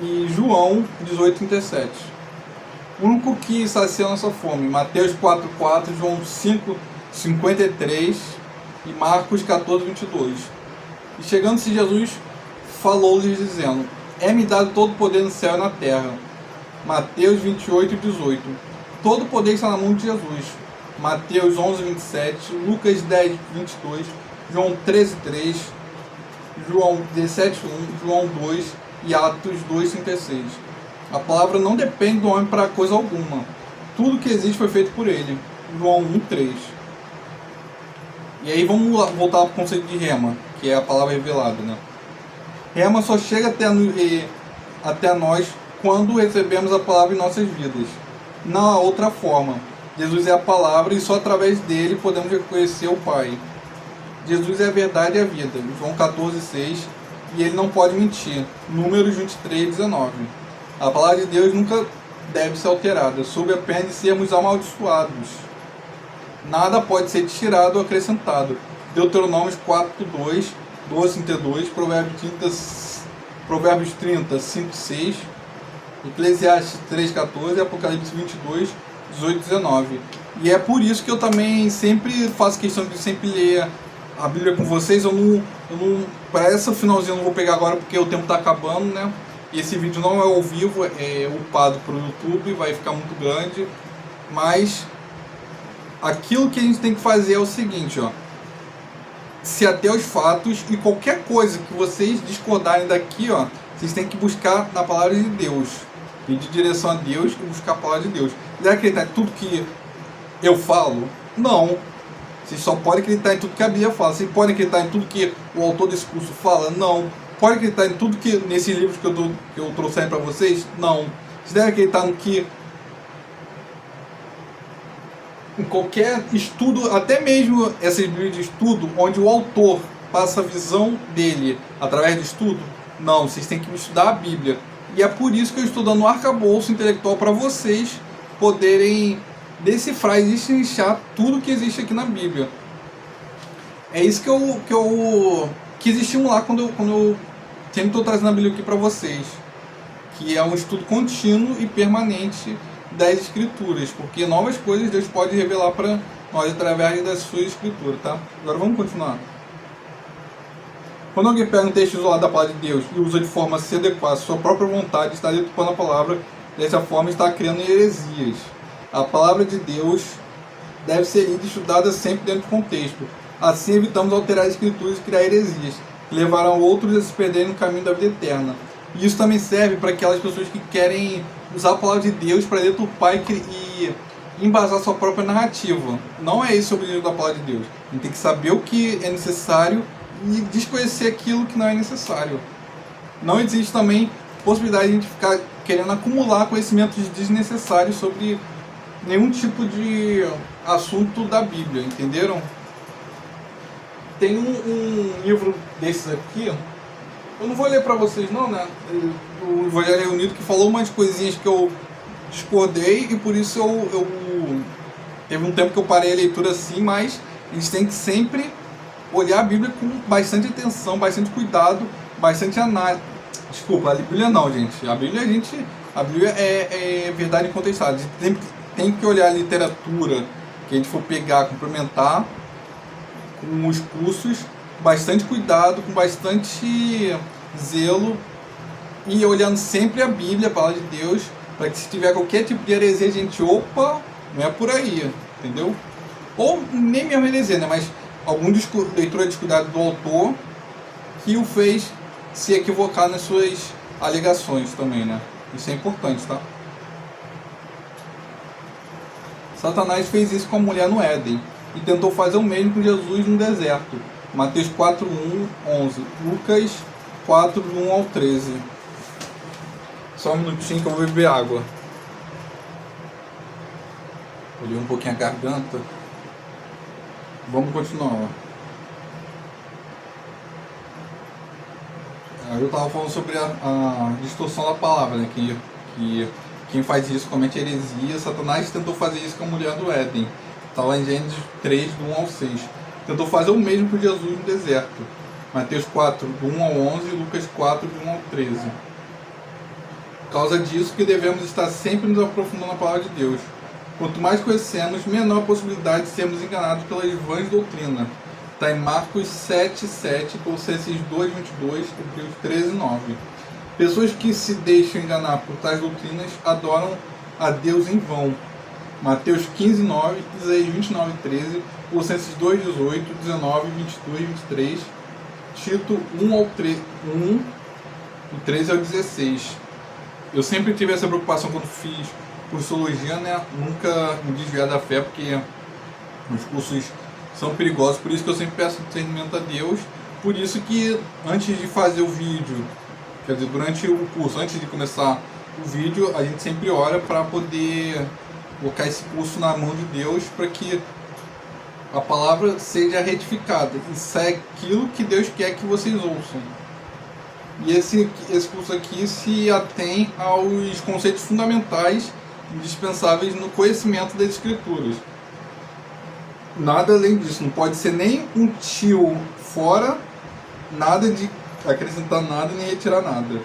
e João 18:37. O único que sacia a nossa fome, Mateus 4:4, João 5:53 e Marcos 14:22. E chegando-se Jesus, falou-lhes dizendo: é-me dado todo o poder no céu e na terra. Mateus 28:18. Todo o poder está na mão de Jesus. Mateus 11:27, Lucas 10:22, João 13:3, João 17:1, João 2 e Atos 2:36. A palavra não depende do homem para coisa alguma. Tudo que existe foi feito por ele. João 1:3. E aí vamos voltar para o conceito de rema, que é a palavra revelada, né? Rema só chega até nós quando recebemos a palavra em nossas vidas. Não há outra forma. Jesus é a palavra e só através dele podemos reconhecer o Pai. Jesus é a verdade e a vida. João 14:6, e ele não pode mentir. Números 23:19. A palavra de Deus nunca deve ser alterada, sob a pena de sermos amaldiçoados. Nada pode ser tirado ou acrescentado. Deuteronômio 4:2, 12:32, Provérbios 30, 5:6, Eclesiastes 3:14 e Apocalipse 22, 18, 19. E é por isso que eu também sempre faço questão de sempre ler a Bíblia com vocês. Para essa finalzinho eu não vou pegar agora porque o tempo está acabando, né? E esse vídeo não é ao vivo, é upado para o YouTube, vai ficar muito grande. Mas aquilo que a gente tem que fazer é o seguinte, ó. Se até os fatos e qualquer coisa que vocês discordarem daqui, ó, vocês têm que buscar na palavra de Deus. Pedir direção a Deus e buscar a palavra de Deus. Deve acreditar em tudo que eu falo? Não. Vocês só podem acreditar em tudo que a Bíblia fala. Vocês podem acreditar em tudo que o autor desse curso fala? Não. Podem acreditar em tudo que nesses livros que eu trouxe para vocês? Não. Vocês devem acreditar no que em qualquer estudo, até mesmo essas Bíblias de estudo, onde o autor passa a visão dele através do estudo? Não, vocês têm que estudar a Bíblia. E é por isso que eu estou dando um arcabouço intelectual para vocês poderem decifrar e destrinchar tudo que existe aqui na Bíblia. É isso que eu quis estimular quando eu sempre estou trazendo a Bíblia aqui para vocês. Que é um estudo contínuo e permanente das Escrituras. Porque novas coisas Deus pode revelar para nós através das suas Escrituras, tá? Agora vamos continuar. Quando alguém pega um texto isolado da palavra de Deus e usa de forma a se adequar à sua própria vontade, está deturpando a palavra, dessa forma está criando heresias. A palavra de Deus deve ser lida e estudada sempre dentro do contexto. Assim evitamos alterar as escrituras e criar heresias, que levarão outros a se perderem no caminho da vida eterna. E isso também serve para aquelas pessoas que querem usar a palavra de Deus para deturpar e embasar sua própria narrativa. Não é esse o objetivo da palavra de Deus. A gente tem que saber o que é necessário e desconhecer aquilo que não é necessário. Não existe também possibilidade de a gente ficar querendo acumular conhecimentos desnecessários sobre nenhum tipo de assunto da Bíblia, entenderam? Tem um livro desses aqui, eu não vou ler pra vocês não, né? O Evangelho Reunido, que falou umas coisinhas que eu discordei e por isso eu teve um tempo que eu parei a leitura assim, mas a gente tem que sempre olhar a Bíblia com bastante atenção, bastante cuidado, bastante análise. Desculpa, a Bíblia não, gente. A Bíblia é verdade incontestável. A gente tem que olhar a literatura que a gente for pegar, complementar com os cursos, bastante cuidado, com bastante zelo e olhando sempre a Bíblia, a palavra de Deus, para que se tiver qualquer tipo de heresia, a gente, opa, não é por aí, entendeu? Ou nem mesmo heresia, né? Mas algum leitura descuidado do autor que o fez se equivocar nas suas alegações também, né? Isso é importante, tá? Satanás fez isso com a mulher no Éden e tentou fazer o mesmo com Jesus no deserto. Mateus 4:1, 11. Lucas 4, 1 ao 13. Só um minutinho que eu vou beber água. Olhei um pouquinho a garganta. Vamos continuar. Eu estava falando sobre a distorção da palavra, né? Que quem faz isso comete heresia. Satanás tentou fazer isso com a mulher do Éden. Está lá em Gênesis 3, do 1 ao 6. Tentou fazer o mesmo com Jesus no deserto. Mateus 4, do 1 ao 11 e Lucas 4, do 1 ao 13. Por causa disso que devemos estar sempre nos aprofundando na palavra de Deus. Quanto mais conhecemos, menor a possibilidade de sermos enganados pelas vãs doutrinas. Está em Marcos 7, 7, Colossenses 2, 22, Hebreus 13, 9. Pessoas que se deixam enganar por tais doutrinas adoram a Deus em vão. Mateus 15, 9, Isaías 29, 13, Colossenses 2, 18, 19, 22, 23, Tito 1 ao 3, 1, do 13 ao 16. Eu sempre tive essa preocupação quando fiz cursologia, né? Nunca me desviar da fé, porque os cursos são perigosos, por isso que eu sempre peço discernimento a Deus. Por isso que antes de fazer o vídeo, quer dizer, durante o curso, antes de começar o vídeo, a gente sempre ora para poder colocar esse curso na mão de Deus, para que a palavra seja retificada e saia aquilo que Deus quer que vocês ouçam. E esse curso aqui se atém aos conceitos fundamentais indispensáveis no conhecimento das escrituras. Nada além disso, não pode ser nem um tio fora, nada de acrescentar nada nem retirar nada.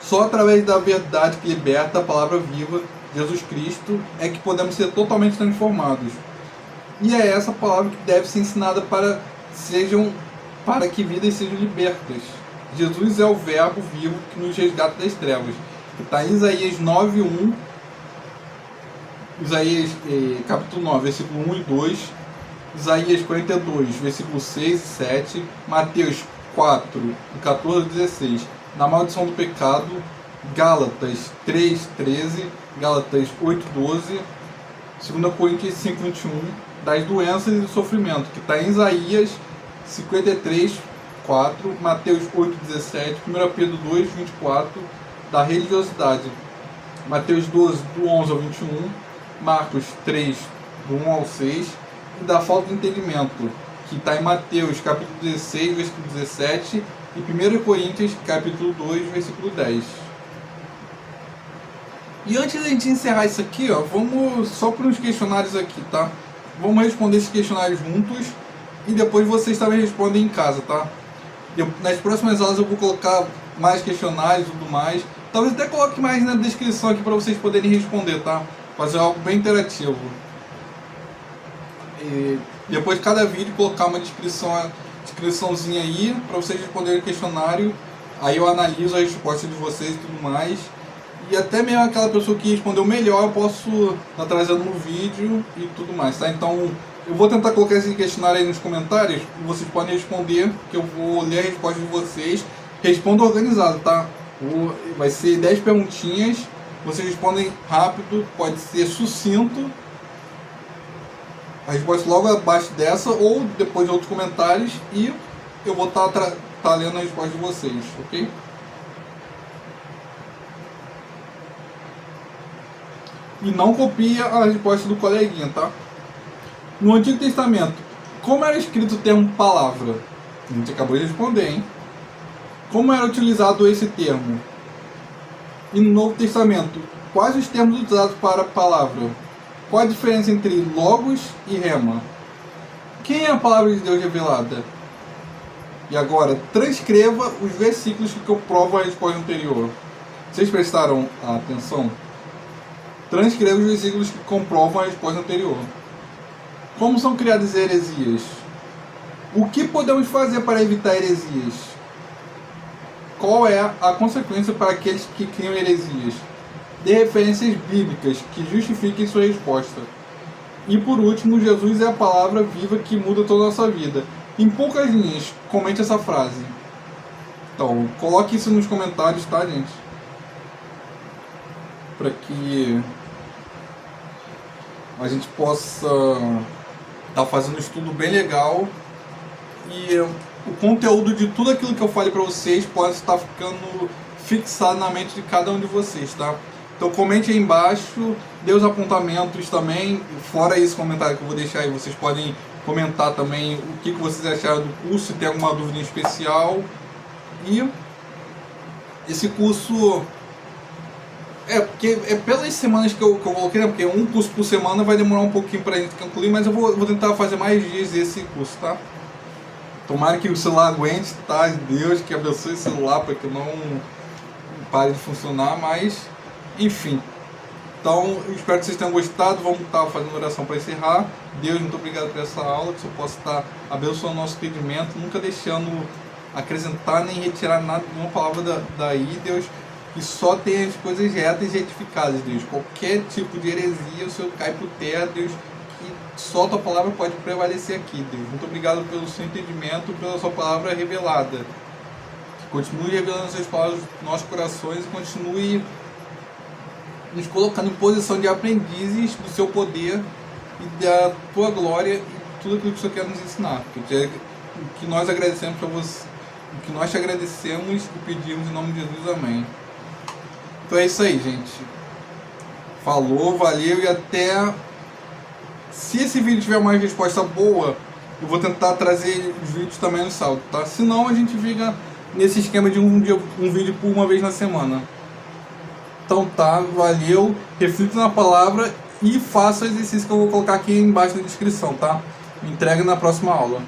Só através da verdade que liberta, a palavra viva, Jesus Cristo, é que podemos ser totalmente transformados. E é essa palavra que deve ser ensinada para que vidas sejam libertas. Jesus é o verbo vivo que nos resgata das trevas. Está em Isaías 9:1, Isaías capítulo 9, versículo 1 e 2, Isaías 42, versículo 6 e 7, Mateus 4, 14 a 16, na maldição do pecado, Gálatas 3:13, Gálatas 8:12, 2 Coríntios 5:21, das doenças e do sofrimento, que está em Isaías 53:4, Mateus 8:17, 1 Pedro 2:24, da religiosidade, Mateus 12, do 11 ao 21, Marcos 3, do 1 ao 6, e da falta de entendimento, que está em Mateus capítulo 16, versículo 17, e 1 Coríntios capítulo 2, versículo 10. E antes da gente encerrar isso aqui, ó, vamos só para uns questionários aqui, tá? Vamos responder esses questionários juntos e depois vocês também respondem em casa, tá? Nas próximas aulas eu vou colocar mais questionários e tudo mais. Talvez até coloque mais na descrição aqui para vocês poderem responder, tá? Fazer algo bem interativo. E depois de cada vídeo colocar uma descriçãozinha aí para vocês responderem o questionário. Aí eu analiso a resposta de vocês e tudo mais. E até mesmo aquela pessoa que respondeu melhor eu posso estar trazendo no vídeo e tudo mais, tá? Então eu vou tentar colocar esse questionário aí nos comentários e vocês podem responder, que eu vou ler a resposta de vocês. Responda organizado, tá? Vai ser 10 perguntinhas, vocês respondem rápido, pode ser sucinto, a resposta logo abaixo dessa ou depois de outros comentários, e eu vou estar lendo a resposta de vocês, ok? E não copia a resposta do coleguinha, tá? No Antigo Testamento, como era escrito o termo palavra? A gente acabou de responder, hein? Como era utilizado esse termo? E no Novo Testamento, quais os termos usados para palavra? Qual a diferença entre logos e rema? Quem é a palavra de Deus revelada? E agora, transcreva os versículos que comprovam a resposta anterior. Vocês prestaram atenção? Transcreva os versículos que comprovam a resposta anterior. Como são criadas heresias? O que podemos fazer para evitar heresias? Qual é a consequência para aqueles que criam heresias? Dê referências bíblicas que justifiquem sua resposta. E por último, Jesus é a palavra viva que muda toda a nossa vida. Em poucas linhas, comente essa frase. Então, coloque isso nos comentários, tá, gente? Para que a gente possa estar fazendo um estudo bem legal e o conteúdo de tudo aquilo que eu falei para vocês pode estar ficando fixado na mente de cada um de vocês, tá? Então comente aí embaixo, dê os apontamentos também, fora esse comentário que eu vou deixar aí, vocês podem comentar também o que vocês acharam do curso, se tem alguma dúvida em especial. E esse curso porque é pelas semanas que eu coloquei, né? Porque um curso por semana vai demorar um pouquinho pra gente concluir, mas eu vou tentar fazer mais dias desse curso, tá? Tomara que o celular aguente, tá? Deus que abençoe o celular para que não pare de funcionar, mas enfim. Então, eu espero que vocês tenham gostado. Vamos estar fazendo oração para encerrar. Deus, muito obrigado por essa aula, que o Senhor possa estar abençoando o nosso entendimento, nunca deixando acrescentar nem retirar nada de uma palavra daí, Deus, que só tem as coisas retas e retificadas, Deus. Qualquer tipo de heresia, o Senhor cai por terra, Deus, que só a tua palavra pode prevalecer aqui, Deus. Muito obrigado pelo seu entendimento, pela sua palavra revelada. Continue revelando as suas palavras nos nossos corações e continue nos colocando em posição de aprendizes do seu poder e da tua glória e tudo aquilo que o Senhor quer nos ensinar. O que nós agradecemos para você, o que nós te agradecemos e pedimos em nome de Jesus, amém. Então é isso aí, gente. Falou, valeu e até... Se esse vídeo tiver uma resposta boa, eu vou tentar trazer os vídeos também no sábado, tá? Senão a gente fica nesse esquema de um vídeo por uma vez na semana. Então tá, valeu, reflita na palavra e faça o exercício que eu vou colocar aqui embaixo na descrição, tá? Me entregue na próxima aula.